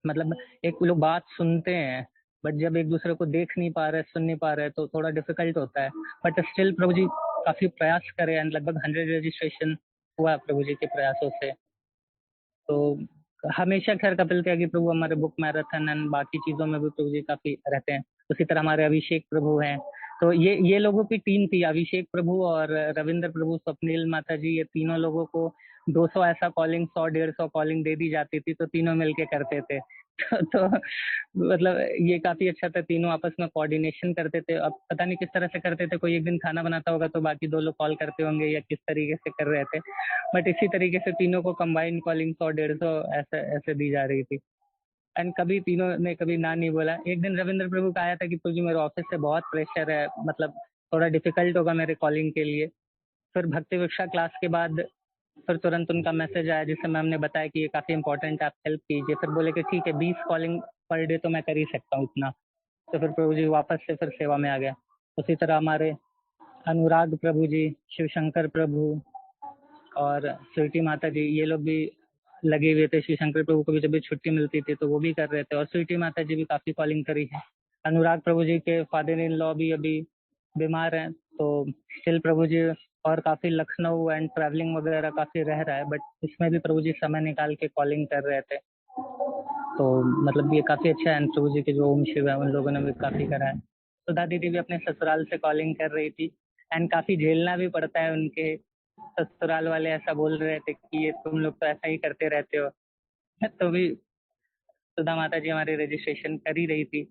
मतलब एक लोग बात सुनते हैं, बट जब एक दूसरे को देख नहीं पा रहे, सुन नहीं पा रहे तो थोड़ा डिफिकल्ट होता है। बट स्टिल प्रभु जी काफी प्रयास करे एंड लगभग 100 रजिस्ट्रेशन हुआ प्रभु जी के प्रयासों से। तो हमेशा खैर कपिल त्यागी प्रभु हमारे बुक मैराथन एंड बाकी चीजों में भी प्रभु जी काफी रहते हैं। उसी तरह हमारे अभिषेक प्रभु हैं, तो ये लोगों की टीम थी, अभिषेक प्रभु और रविंद्र प्रभु, स्वप्निल माता जी, ये तीनों लोगों को 200 ऐसा कॉलिंग, 100-150 कॉलिंग दे दी जाती थी, तो तीनों मिलके करते थे। तो मतलब ये काफी अच्छा था, तीनों आपस में कोऑर्डिनेशन करते थे। अब पता नहीं किस तरह से करते थे, कोई एक दिन खाना बनाता होगा तो बाकी 2 लोग कॉल करते होंगे या किस तरीके से कर रहे थे, बट इसी तरीके से तीनों को कंबाइंड कॉलिंग 100-150 ऐसे ऐसे दी जा रही थी एंड कभी तीनों ने कभी ना नहीं बोला। एक दिन रविंद्र प्रभु का आया था कि प्रभु जी मेरे ऑफिस से बहुत प्रेशर है, मतलब थोड़ा डिफिकल्ट होगा मेरे कॉलिंग के लिए। फिर भक्ति विक्षा क्लास के बाद फिर तुरंत उनका मैसेज आया जिससे मैम ने बताया कि ये काफी इंपॉर्टेंट है, आप हेल्प कीजिए। फिर बोले कि ठीक है 20 कॉलिंग पर डे तो मैं कर ही सकता हूँ इतना। तो फिर प्रभु जी वापस से फिर सेवा में आ गया। उसी तरह हमारे अनुराग प्रभु जी, शिवशंकर प्रभु और स्वीटी माता जी, ये लोग भी लगे हुए थे। शिवशंकर प्रभु को भी जब भी छुट्टी मिलती थी तो वो भी कर रहे थे, और स्वीटी माता जी भी काफी कॉलिंग करी है। अनुराग प्रभु जी के फादर इन लॉ भी अभी बीमार हैं, तो स्टिल प्रभु जी और काफी लखनऊ एंड ट्रैवलिंग वगैरह काफी रह रहा है, बट इसमें भी प्रभु जी समय निकाल के कॉलिंग कर रहे थे। तो मतलब ये काफी अच्छा है। प्रभु जी के जो ओम शिव है उन लोगों ने भी काफी करा है। सुधा दीदी भी अपने ससुराल से कॉलिंग कर रही थी एंड काफी झेलना भी पड़ता है, उनके ससुराल वाले ऐसा बोल रहे थे कि ये तुम लोग तो ऐसा ही करते रहते हो। तो भी सुधा माता जी हमारी रजिस्ट्रेशन कर ही रही थी।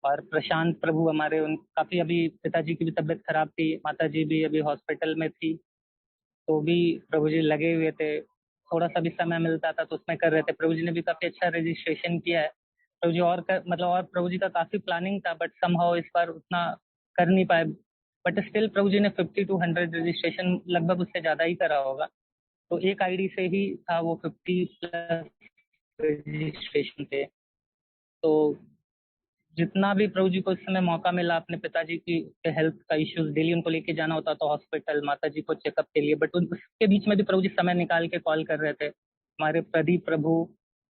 और प्रशांत प्रभु हमारे उन काफी अभी पिताजी की भी तबीयत खराब थी, माता जी भी अभी हॉस्पिटल में थी, तो भी प्रभु जी लगे हुए थे। थोड़ा सा भी समय मिलता था तो उसमें कर रहे थे। प्रभु जी ने भी काफी अच्छा रजिस्ट्रेशन किया है। प्रभु जी मतलब और प्रभु जी का काफी प्लानिंग था, बट समहाउ इस बार उतना कर नहीं पाए। बट स्टिल प्रभु जी ने 50 to 100 रजिस्ट्रेशन लगभग उससे ज्यादा ही करा होगा। तो एक आईडी से ही था वो 50+ रजिस्ट्रेशन थे। तो जितना भी प्रभु जी को इस समय मौका मिला अपने पिताजी की हेल्थ का इश्यूज डेली उनको लेके जाना होता तो हॉस्पिटल माता जी को चेकअप के लिए, बट उसके बीच में भी प्रभु जी समय निकाल के कॉल कर रहे थे। हमारे प्रदीप प्रभु,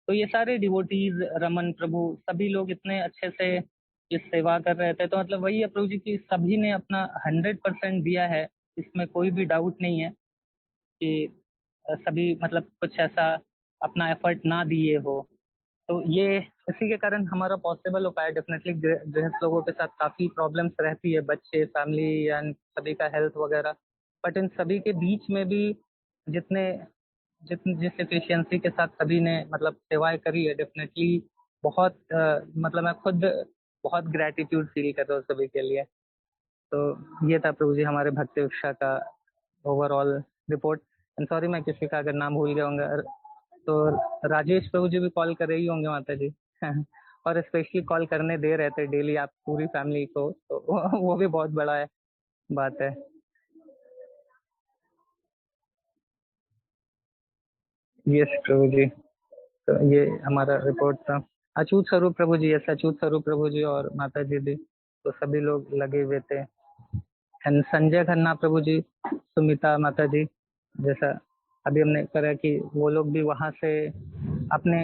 तो ये सारे डिवोटीज, रमन प्रभु, सभी लोग इतने अच्छे से ये सेवा कर रहे थे। तो मतलब वही है प्रभु जी की सभी ने अपना 100% दिया है, इसमें कोई भी डाउट नहीं है कि सभी मतलब कुछ ऐसा अपना एफर्ट ना दिए हो। तो ये इसी के कारण हमारा पॉसिबल हो पाया। डेफिनेटली गृहस्थ लोगों के साथ काफ़ी प्रॉब्लम्स रहती है, बच्चे, फैमिली या सभी का हेल्थ वगैरह, बट इन सभी के बीच में भी जितने जितने जिस एफिशिएंसी के साथ सभी ने मतलब सेवाएं करी है, डेफिनेटली बहुत मतलब मैं खुद बहुत ग्रैटिट्यूड फील कर रहा हूँ सभी के लिए। तो ये था प्रभु जी हमारे भक्ति उषा का ओवरऑल रिपोर्ट। एंड सॉरी मैं किसी का अगर नाम भूल गया होंगे तो राजेश प्रभु जी भी कॉल कर रही होंगे माता जी और स्पेशली कॉल करने दे रहे थे डेली आप पूरी फैमिली को, तो वो भी बहुत बड़ा है बात है। यस प्रभु जी, तो ये हमारा रिपोर्ट था। अछूत स्वरूप प्रभु जी, यस अछूत स्वरूप प्रभु जी और माता जी भी, तो सभी लोग लगे हुए थे। एंड संजय खन्ना प्रभु जी, सुमिता माता जी, जैसा अभी हमने करा कि वो लोग भी वहाँ से अपने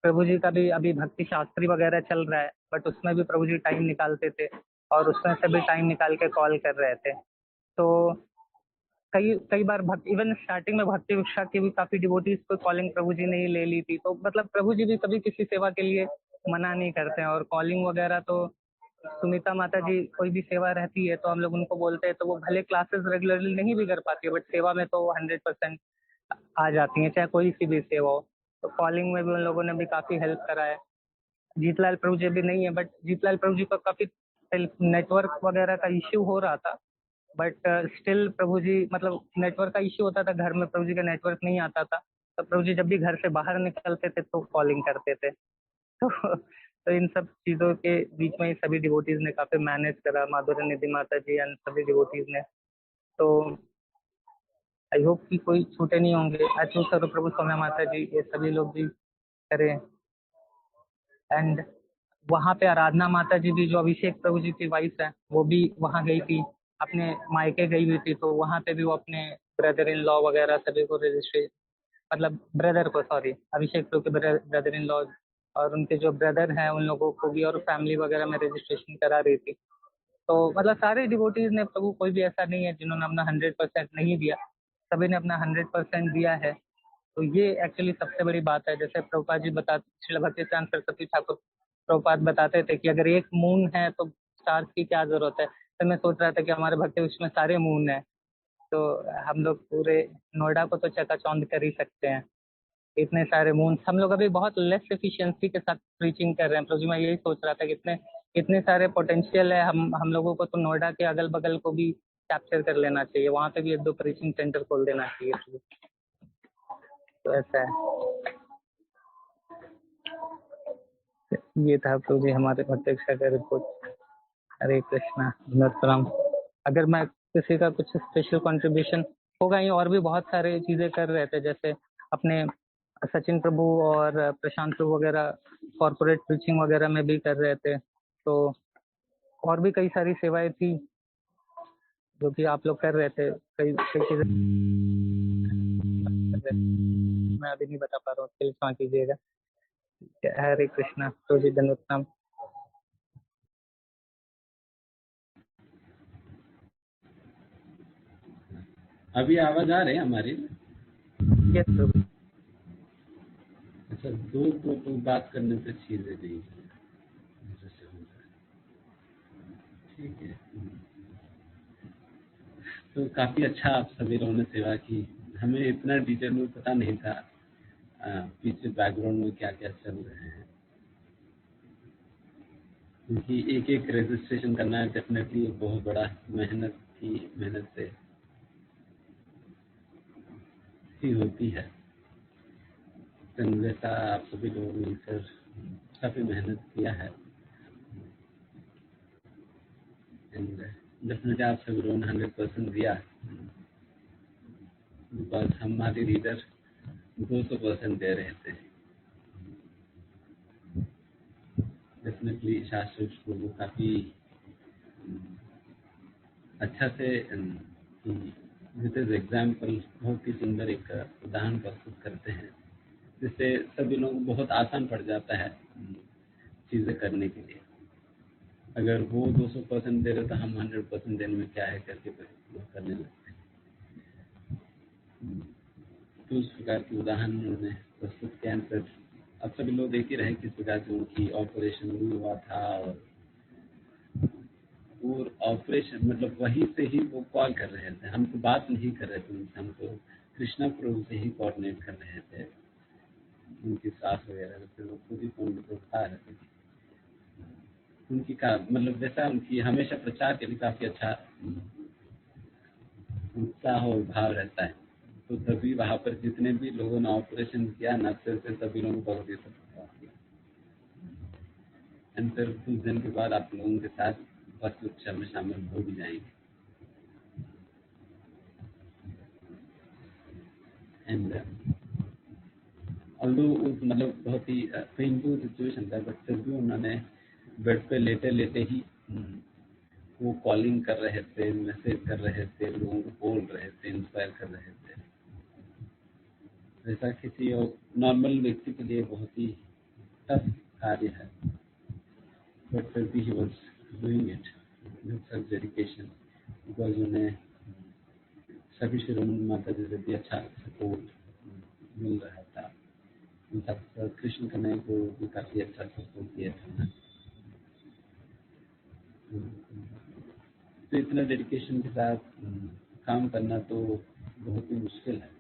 प्रभु जी का भी अभी भक्ति शास्त्री वगैरह चल रहा है, बट उसमें भी प्रभु जी टाइम निकालते थे और उसमें से भी टाइम निकाल के कॉल कर रहे थे। तो कई कई बार भक्ति, इवन स्टार्टिंग में भक्ति उषा की भी काफी डिवोटीज को कॉलिंग प्रभु जी ने ही ले ली थी। तो मतलब प्रभु जी भी कभी किसी सेवा के लिए मना नहीं करते हैं, और कॉलिंग वगैरह तो सुनीता माता जी कोई भी सेवा रहती है तो हम लोग उनको बोलते हैं, तो वो भले क्लासेस रेगुलरली नहीं भी कर पाती है, बट सेवा में तो 100% आ जाती हैं, चाहे कोई सी भी सेवा हो। तो कॉलिंग में भी उन लोगों ने भी काफी हेल्प करा है। जीतलाल प्रभु जी भी नहीं है, बट जीतलाल प्रभु जी को काफी नेटवर्क वगैरह का इश्यू हो रहा था, बट स्टिल प्रभु जी मतलब नेटवर्क का इश्यू होता था घर में, प्रभु जी का नेटवर्क नहीं आता था, तो प्रभु जी जब भी घर से बाहर निकलते थे तो कॉलिंग करते थे। तो इन सब चीज़ों के बीच में ही सभी डिवोटीज ने काफी मैनेज करा, माधुर्य निधि माता जी एंड सभी डिवोटीज ने। तो आई होप कि कोई छूटे नहीं होंगे। अच्युत सर्व प्रभु सौम्या माता जी, ये सभी लोग भी करें। एंड वहाँ पे आराधना माता जी भी, जो अभिषेक प्रभु जी की वाइफ है, वो भी वहाँ गई थी, अपने मायके गई हुई थी, तो वहाँ पे भी वो अपने ब्रदर इन लॉ वगैरह सभी को रजिस्ट्रेशन, मतलब ब्रदर को, सॉरी, अभिषेक प्रभु के ब्रदर इन लॉ और उनके जो ब्रदर हैं उन लोगों को भी और फैमिली वगैरह में रजिस्ट्रेशन करा रही थी। तो मतलब सारे डिवोटीज ने प्रभु, कोई भी ऐसा नहीं है जिन्होंने अपना 100% नहीं दिया, सभी ने अपना 100% दिया है। तो ये एक्चुअली सबसे बड़ी बात है। जैसे प्रभुपाद जी बताते, श्रील भक्तिसिद्धांत सरस्वती ठाकुर प्रभुपाद बताते थे कि अगर एक मून है तो स्टार्स की क्या जरूरत है। तो मैं सोच रहा था कि हमारे भक्ति उसमें सारे मून है, तो हम लोग पूरे नोएडा को तो चकाचौंध कर ही सकते हैं। इतने सारे मून, हम लोग अभी बहुत लेस एफिशिएंसी के साथ प्रीचिंग कर रहे हैं। प्रभु जी मैं यही सोच रहा था कि इतने सारे पोटेंशियल है हम लोगों को, तो नोएडा के अगल बगल को भी कैप्चर कर लेना चाहिए, वहाँ पे भी 1-2 प्रीचिंग सेंटर खोल देना चाहिए। तो ऐसा है। ये था प्रभु जी हमारे प्रत्यक्ष का रिपोर्ट। हरे कृष्णा, धन्यवाद प्रणाम। अगर मैं किसी का कुछ स्पेशल कंट्रीब्यूशन होगा, ये और भी बहुत सारे चीजें कर रहे थे, जैसे अपने सचिन प्रभु और प्रशांत प्रभु वगैरह कॉर्पोरेट प्रीचिंग वगैरह में भी कर रहे थे। तो और भी कई सारी सेवाएं थी जो कि आप लोग कर रहे थे, कई कई चीजें मैं अभी नहीं बता पा रहा हूँ, उसके लिए क्षमा कीजिएगा। हरे कृष्णा, तो जी धन्यवाद। अभी आवाज आ रही है हमारी? यस प्रभु। अच्छा, दो बात करने से चीजें नहीं है, जैसे हो रहा है, ठीक है। तो काफी अच्छा आप सभी लोगों ने सेवा की। हमें इतना डिटेल में पता नहीं था पीछे बैकग्राउंड में क्या क्या चल रहे हैं, क्योंकि एक एक रजिस्ट्रेशन करना डेफिनेटली बहुत बड़ा मेहनत से ही होती है। जैसा आप सभी लोगों ने मिलकर काफी मेहनत किया है, एंड डेफिनेटली आप सभी लोगों ने 100% दिया। बिकॉज हमारे लीडर 200% दे रहे थे। डेफिनेटली शास्त्री को काफ़ी अच्छा से विद एग्जाम्पल बहुत ही सुंदर एक उदाहरण प्रस्तुत करते हैं, जिससे सभी लोगों को बहुत आसान पड़ जाता है चीज़ें करने के लिए। अगर वो 200% दे रहे तो हम 100% देने में क्या है करके करने लगते हैं। तो उस प्रकार की उदाहरण उन्होंने प्रस्तुत किया। सर अब सभी लोग देख ही रहे किस प्रकार से उनकी ऑपरेशन हुआ था, और ऑपरेशन मतलब वहीं से ही वो कॉल कर रहे थे, हमको बात नहीं कर रहे थे उनसे, हमको कृष्णा प्रभु से ही कोऑर्डिनेट कर रहे थे। उनकी सास वगैरह फिर वो खुद ही फोन पे उठा रहे थे। उनकी का मतलब वैसा उनकी हमेशा प्रचार के लिए काफी अच्छा उत्साह और भाव रहता है। तो तभी वहां पर जितने भी लोगों ने ऑपरेशन किया ना, से सभी लोगों को बहुत ही सफलता हुई। फिर कुछ दिन के बाद आप लोगों के साथ वस्तु उत्सव में शामिल हो भी जाएंगे। एंड ऑल्दो मतलब बहुत ही पेनफुल सिचुएशन था, बट फिर भी उन्होंने बेड पे लेटे लेटे ही वो कॉलिंग कर रहे थे, मैसेज कर रहे थे, लोगों को बोल रहे थे, इंस्पायर कर रहे थे। ऐसा किसी नॉर्मल व्यक्ति के लिए बहुत ही टफ कार्य है, बट फिर भी he was doing it with such dedication, because उन्हें सभी शिरोमणि माता जी से भी अच्छा सपोर्ट मिल रहा था। उनका कृष्ण कन्हैया को भी काफी अच्छा सपोर्ट किया था। तो इतना डेडिकेशन के साथ काम करना तो बहुत ही मुश्किल है,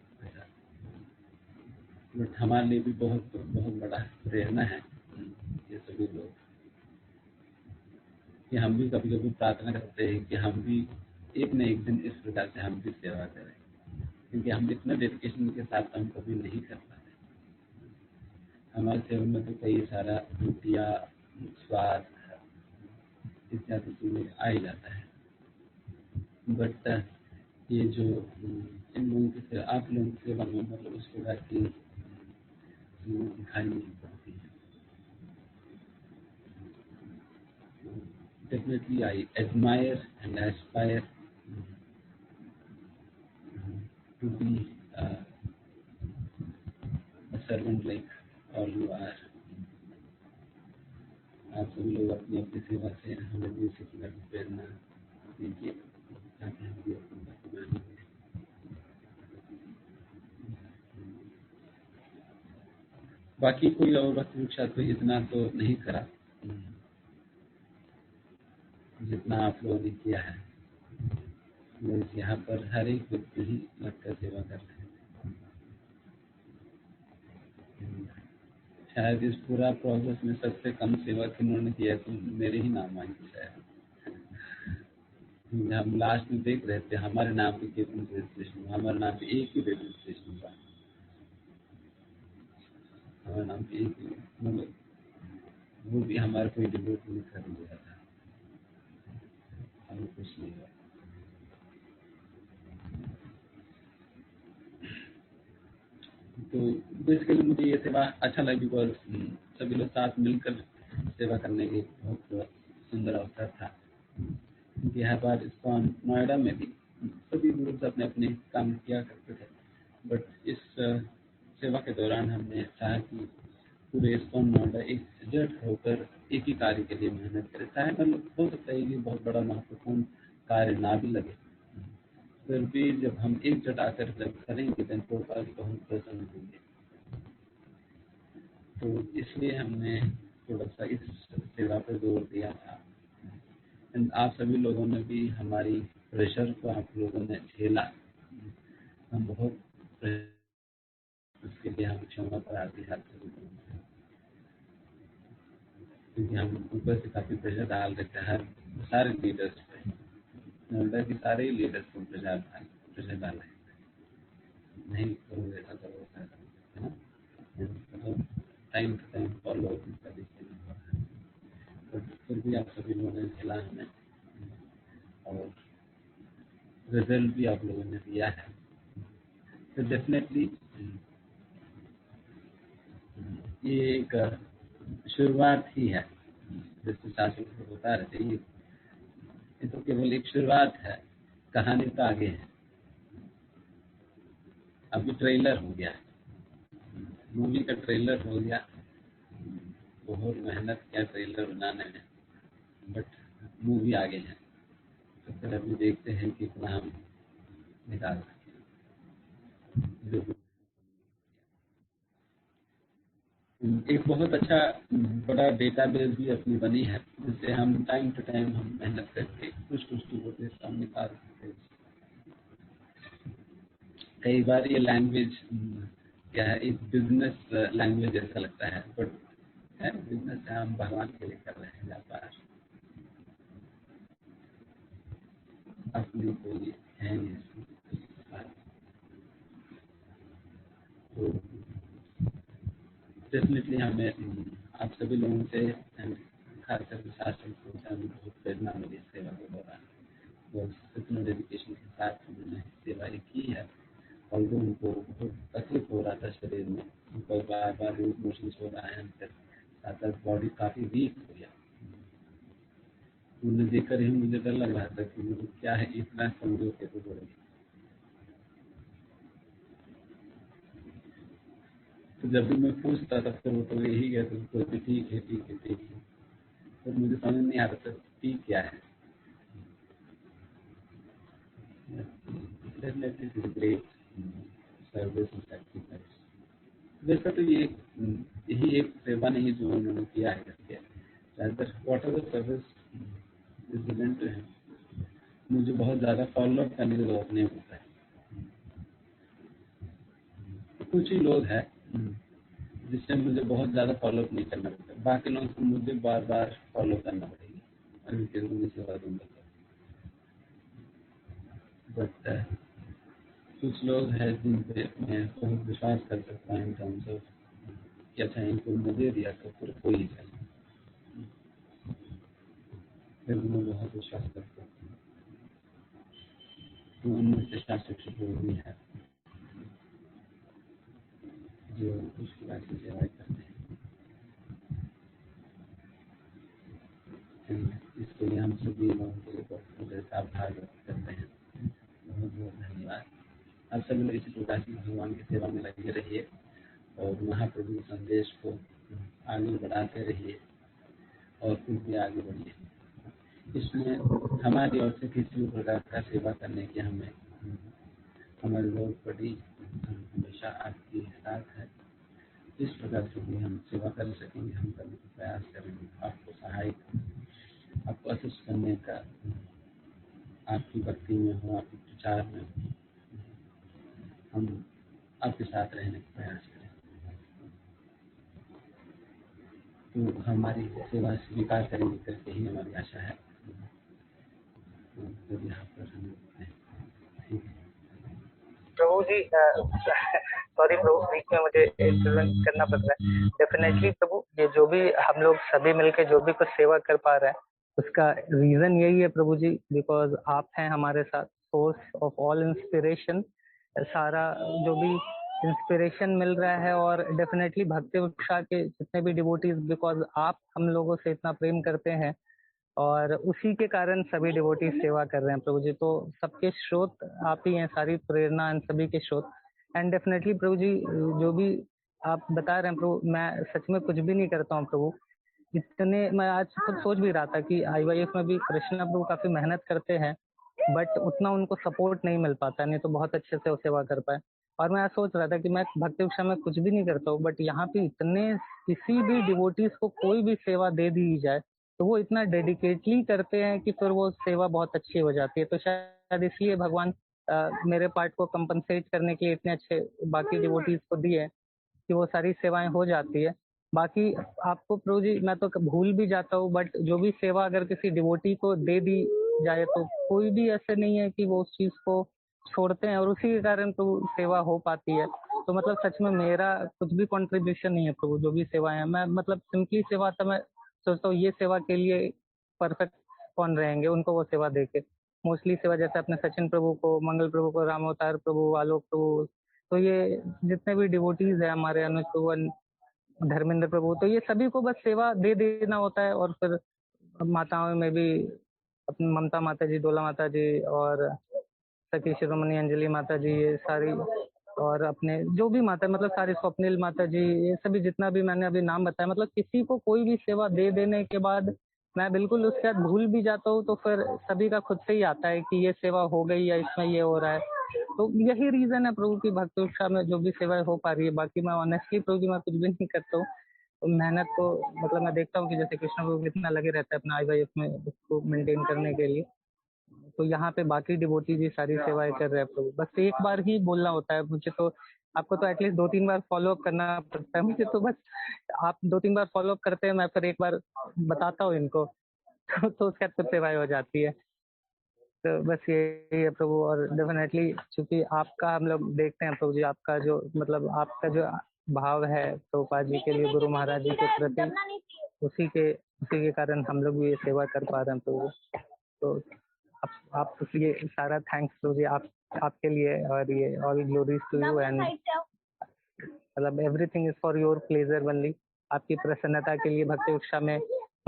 बट हमारे लिए भी बहुत बहुत बड़ा प्रेरणा है ये सभी लोग, कि हम भी कभी कभी प्रार्थना करते हैं कि हम भी एक न एक दिन इस प्रकार से हम भी सेवा करें, क्योंकि हम इतना डेडिकेशन के साथ हम कभी नहीं कर पाते। हमारे सेवा में तो कई सारा त्रुटियां, स्वार्थ इत्यादि चीजें आ ही जाता है, बट ये जो इन लोगों की सेवा, आप लोगों की सेवा में मतलब उस प्रकार की दिखाई नहीं पड़ती है। Definitely I admire and aspire to be a servant like all you are. आप सभी लोग अपनी अपनी सेवा से हमें भी इसी प्रकार की प्रेरणा दीजिए, ताकि हम भी अपनी वर्तमान में। बाकी कोई और वक्तृत्व तो इतना तो नहीं करा जितना आप लोगों ने किया है। लोग यहाँ पर हर एक व्यक्ति ही लगकर सेवा कर रहे हैं। शायद इस पूरा प्रोसेस में सबसे कम सेवा किन्होंने किया तो मेरे ही नाम आई शायद। हम लास्ट में देख रहे थे हमारे नाम पे कितने रजिस्ट्रेशन, हमारे नाम पे एक ही रजिस्ट्रेशन हुआ, हमारे नाम पे एक ही, मतलब वो भी हमारे कोई डिबेट नहीं कर दिया था, हमें कुछ नहीं हुआ। तो बेसिकली मुझे ये सेवा अच्छा लगा, बिकॉज सभी लोग साथ मिलकर सेवा करने के बहुत सुंदर अवसर था। क्योंकि हर बार इस्कॉन नोएडा में भी सभी ग्रुप्स अपने अपने काम किया करते थे, बट इस सेवा के दौरान हमने चाहा कि पूरे इस्कॉन नोएडा एकजुट होकर एक ही कार्य के लिए मेहनत करें। चाहे मतलब हो सकता है कि बहुत बड़ा महत्वपूर्ण कार्य ना भी लगे, फिर भी जब हम एकजुट आकर जब करेंगे तो हम प्रसन्न होंगे। तो इसलिए हमने थोड़ा सा इस सेवा पर जोर दिया था। आप सभी लोगों ने भी हमारी प्रेशर को आप लोगों ने झेला, हम बहुत उसके लिए हम क्षमा प्रार्थी हैं, क्योंकि हम ऊपर से काफी प्रेशर डाल देते हैं हर सारे लीडर्स पे, नोएडा के सारे लीडर्स को प्रेशर डाल रहे हैं, नहीं करो ऐसा करो ऐसा करो, है ना, time to time follow up इसका देखते हैं। फिर भी आप सभी लोगों ने झेला हमें, और रिजल्ट भी आप लोगों ने दिया है। तो डेफिनेटली ये एक शुरुआत ही है, जैसे शास्त्र में बता रहे थे, ये तो केवल एक शुरुआत है, कहानी तो आगे है। अभी ट्रेलर हो गया, मूवी का ट्रेलर हो गया, बहुत मेहनत किया ट्रेलर बनाने में, बट मूवी आगे है। तो फिर अभी देखते हैं कि कितना हम निकाल सकते हैं। एक बहुत अच्छा बड़ा डेटाबेस भी अपनी बनी है, जिससे हम टाइम टू टाइम हम मेहनत करके कुछ डिवोटीज हम निकाल सकते हैं। कई बार ये लैंग्वेज क्या है, एक बिजनेस लैंग्वेज ऐसा लगता है, बट है बिजनेस है, हम भगवान के लिए कर रहे हैं व्यापार, अपनी कोई है नहीं इसमें। तो डेफिनेटली हमें आप सभी लोगों से खासकर शास्त्र को बहुत प्रेरणा मिली सेवा के दौरान, वो इतना डेडिकेशन के साथ उन्होंने सेवाएं की है। और उनको बहुत तकलीफ हो रहा था शरीर में, उनको बार बार लूज मोशन हो रहा है, साथ साथ बॉडी काफी वीक हो गया। उन्हें देखकर ही मुझे डर लग रहा था कि मुझे क्या है, इतना कमजोर कैसे बढ़ेगी। तो जब भी मैं पूछता था तो वो तो यही कहते थे, ठीक है ठीक है ठीक है। तो मुझे समझ नहीं आ रहा था ठीक क्या है। Great service and sacrifice. वैसे तो ये यही एक सेवा नहीं जो उन्होंने किया है करके, whatever service is given to him, मुझे बहुत ज्यादा फॉलो अप करने की जरूरत नहीं होता है। कुछ ही लोग हैं जिससे मुझे बहुत ज्यादा फॉलो अप नहीं करना पड़ता, बाकी लोगों को मुझे बार बार फॉलो करना पड़ेगी, अभी फिर मुझे सेवा दूंगा। बट कुछ लोग हैं जिन पे मैं बहुत विश्वास कर सकता हूँ इन टर्म्स ऑफ कि अच्छा इनको मुझे दिया तो फिर कोई चाहिए, फिर मैं बहुत विश्वास कर सकता हूँ। तो उनमें से शास्त्र भी है जो उस प्रकार की सेवाएं करते हैं। इसके लिए हम सभी लोगों के लिए बहुत आभार व्यक्त करते हैं। बहुत बहुत धन्यवाद। आप सभी लोग इसी प्रकार की भगवान की सेवा में लगे रहिए और महाप्रभु के संदेश को आगे बढ़ाते रहिए और खुद भी आगे बढ़िए। इसमें हमारी ओर से किसी भी प्रकार का सेवा करने की हमें हमारी बहुत बड़ी हमेशा आपकी साथ है। इस प्रकार से भी हम सेवा कर सकेंगे, हम करने का प्रयास करेंगे, आपको सहायक, आपको असिस्ट करने का, आपकी भक्ति में हो, आपके प्रचार में हम आपके साथ रहने का प्रयास करें। तो हमारी सेवा स्वीकार करेंगे करके ही हमारी आशा है। तो यहाँ पर हम प्रभु जी सॉरी प्रभु, बीच में मुझे इंटरवेंट करना पड़ रहा है। डेफिनेटली प्रभु, ये जो भी हम लोग सभी मिलकर जो भी कुछ सेवा कर पा रहे हैं, उसका रीजन यही है प्रभु जी, बिकॉज आप हैं हमारे साथ, सोर्स ऑफ ऑल इंस्पिरेशन। सारा जो भी इंस्पिरेशन मिल रहा है, और डेफिनेटली भक्ति वृक्षा के जितने भी डिवोटीज, बिकॉज आप हम लोगों से इतना प्रेम करते हैं और उसी के कारण सभी डिवोटी सेवा कर रहे हैं प्रभु जी। तो सबके स्रोत आप ही हैं, सारी प्रेरणा इन सभी के स्रोत। एंड डेफिनेटली प्रभु जी, जो भी आप बता रहे हैं प्रभु, मैं सच में कुछ भी नहीं करता हूँ प्रभु। इतने मैं आज खुद सोच भी रहा था कि IYF में भी कृष्णा प्रभु काफी मेहनत करते हैं, बट उतना उनको सपोर्ट नहीं मिल पाता, नहीं तो बहुत अच्छे से वो सेवा कर पाए। और मैं आज सोच रहा था कि मैं भक्ति वृक्षा में कुछ भी नहीं करता हूँ, बट यहाँ पे इतने किसी भी डिवोटीज को कोई भी सेवा दे दी जाए तो वो इतना डेडिकेटली करते हैं कि फिर वो सेवा बहुत अच्छी हो जाती है। तो शायद इसलिए भगवान मेरे पार्ट को कंपनसेट करने के लिए इतने अच्छे बाकी डिवोटीज को दिए कि वो सारी सेवाएं हो जाती है। बाकी आपको प्रभु जी, मैं तो भूल भी जाता हूँ, बट जो भी सेवा अगर किसी डिवोटी को दे दी जाए तो कोई भी ऐसे नहीं है कि वो उस चीज को छोड़ते हैं, और उसी के कारण तो सेवा हो पाती है। तो मतलब सच में मेरा कुछ भी कंट्रीब्यूशन नहीं है प्रभु, जो भी सेवाएं हैं मैं मतलब सिंपली सेवा, तो मैं सोचता हूँ ये सेवा के लिए परफेक्ट कौन रहेंगे, उनको वो सेवा देके मोस्टली सेवा, जैसे अपने सचिन प्रभु को, मंगल प्रभु को, राम अवतार प्रभु, आलोक प्रभु, तो ये जितने भी डिवोटीज है हमारे अनुज प्रभु, धर्मेंद्र प्रभु, तो ये सभी को बस सेवा दे देना होता है। और फिर माताओं में भी अपनी ममता माता जी, डोला माता जी और सखी शिरोमणि अंजलि माता जी, ये सारी, और अपने जो भी माता मतलब सारी, स्वप्निल माता जी, ये सभी जितना भी मैंने अभी नाम बताया, मतलब किसी को कोई भी सेवा दे देने के बाद मैं बिल्कुल उसके बाद भूल भी जाता हूँ, तो फिर सभी का खुद से ही आता है कि ये सेवा हो गई या इसमें ये हो रहा है। तो यही रीजन है प्रभु की भक्त उत्साह में जो भी सेवाएं हो पा रही है। बाकी मैं ऑनेस्टली प्रभु जी मैं कुछ भी नहीं करता हूँ। तो मेहनत को मतलब मैं देखता हूँ कि जैसे कृष्ण प्रभु कितना लगे रहता है अपना IYF में उसको मेंटेन करने के लिए, तो यहाँ पे बाकी डिवोटी भी सारी सेवाएं कर रहे हैं प्रभु। बस एक बार ही बोलना होता है मुझे, तो आपको तो एटलीस्ट 2-3 बार फॉलो अप करना पड़ता है मुझे, तो बस आप 2-3 बार फॉलो अप करते हैं, मैं फिर एक बार बताता हूँ इनको तो उसके बाद फिर सेवाएं हो जाती है। तो बस यही है प्रभु। और डेफिनेटली चूंकि आपका हम लोग देखते हैं प्रभु जी, आपका जो मतलब आपका जो भाव है प्रभुपाद जी के लिए, गुरु महाराज जी के प्रति, उसी के कारण हम लोग भी ये सेवा कर पा रहे हैं प्रभु। तो आप ये सारा थैंक्स प्रभु जी आपके लिए, और ये all glories to you, and मतलब everything is for your pleasure only. आपकी प्रसन्नता के लिए भक्ति उषा में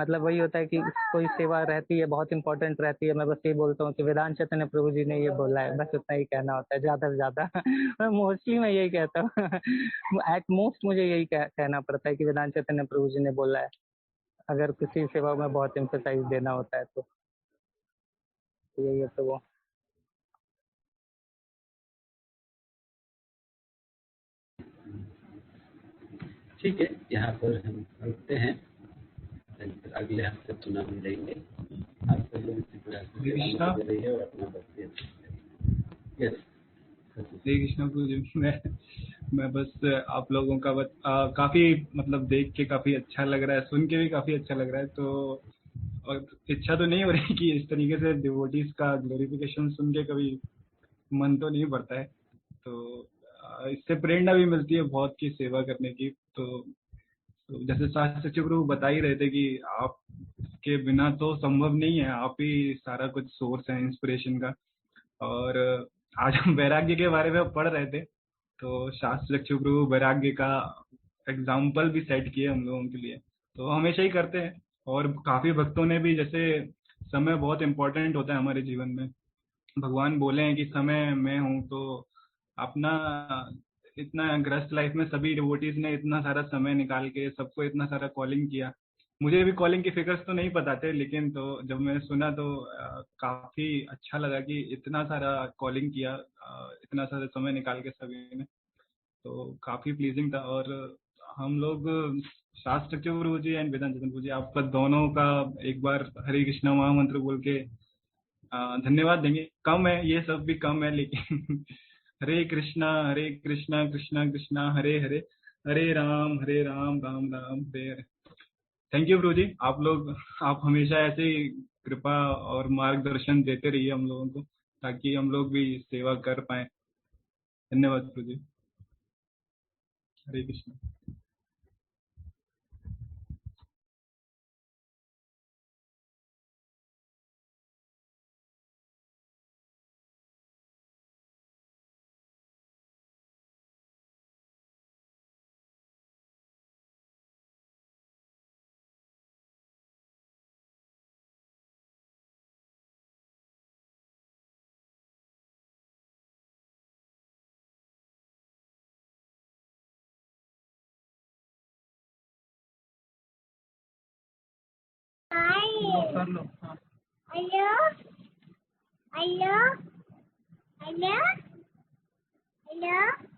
मतलब वही होता है कि कोई सेवा रहती है बहुत इंपॉर्टेंट रहती है। मैं बस ये बोलता हूँ कि वेदांत चैतन्य प्रभु जी ने ये बोला है, बस उतना ही कहना होता है, ज्यादा से ज्यादा मोस्टली मैं यही कहता हूँ एट मोस्ट मुझे यही कहना पड़ता है कि वेदांत चैतन्य प्रभु जी ने बोला है, अगर किसी सेवा में बहुत एम्फेसाइज देना होता है तो यही है। तो वो ठीक है, यहाँ पर हम रुकते हैं, फिर अगले हफ्ते पुनः मिलेंगे। आप सब लोग इसी प्रकार से सेवा में लगे रहिए और अपना भक्ति अच्छा। यस हरे कृष्णा प्रभु जी। मैं बस आप लोगों का बस काफी मतलब देख के काफी अच्छा लग रहा है, सुन के भी काफी अच्छा लग रहा है। तो और इच्छा तो नहीं हो रही कि इस तरीके से डिवोटीज का ग्लोरिफिकेशन सुन के कभी मन तो नहीं भरता है। तो इससे प्रेरणा भी मिलती है बहुत की सेवा करने की। तो जैसे शास्त्री सचिव प्रभु बता ही रहे थे कि आपके बिना तो संभव नहीं है, आप ही सारा कुछ सोर्स है इंस्पिरेशन का। और आज हम वैराग्य के बारे में पढ़ रहे थे, तो शास्त्री सचिव प्रभु वैराग्य का एग्जाम्पल भी सेट किए हम लोगों के लिए, तो हमेशा ही करते हैं। और काफी भक्तों ने भी, जैसे समय बहुत इंपॉर्टेंट होता है हमारे जीवन में, भगवान बोले हैं कि समय मैं हूँ। तो अपना इतना ग्रस्त लाइफ में सभी डिवोटीज ने इतना सारा समय निकाल के सबको इतना सारा कॉलिंग किया। मुझे भी कॉलिंग के फिगर्स तो नहीं पता थे, लेकिन तो जब मैंने सुना तो काफी अच्छा लगा कि इतना सारा कॉलिंग किया, इतना सारा समय निकाल के सभी ने, तो काफी प्लीजिंग था। और हम लोग शास्त्र के गुरु जी एंड वेदांत चंद्र जी, आपका दोनों का एक बार हरे कृष्णा महामंत्र बोल के धन्यवाद देंगे। कम है, ये सब भी कम है, लेकिन हरे कृष्णा कृष्णा कृष्णा हरे हरे, हरे राम राम राम हरे हरे। थैंक यू प्रभु जी। आप हमेशा ऐसे ही कृपा और मार्गदर्शन देते रहिए हम लोगों को, ताकि हम लोग भी सेवा कर पाए। धन्यवाद प्रभु जी। हरे कृष्णा। कर लो। Hello hello hello hello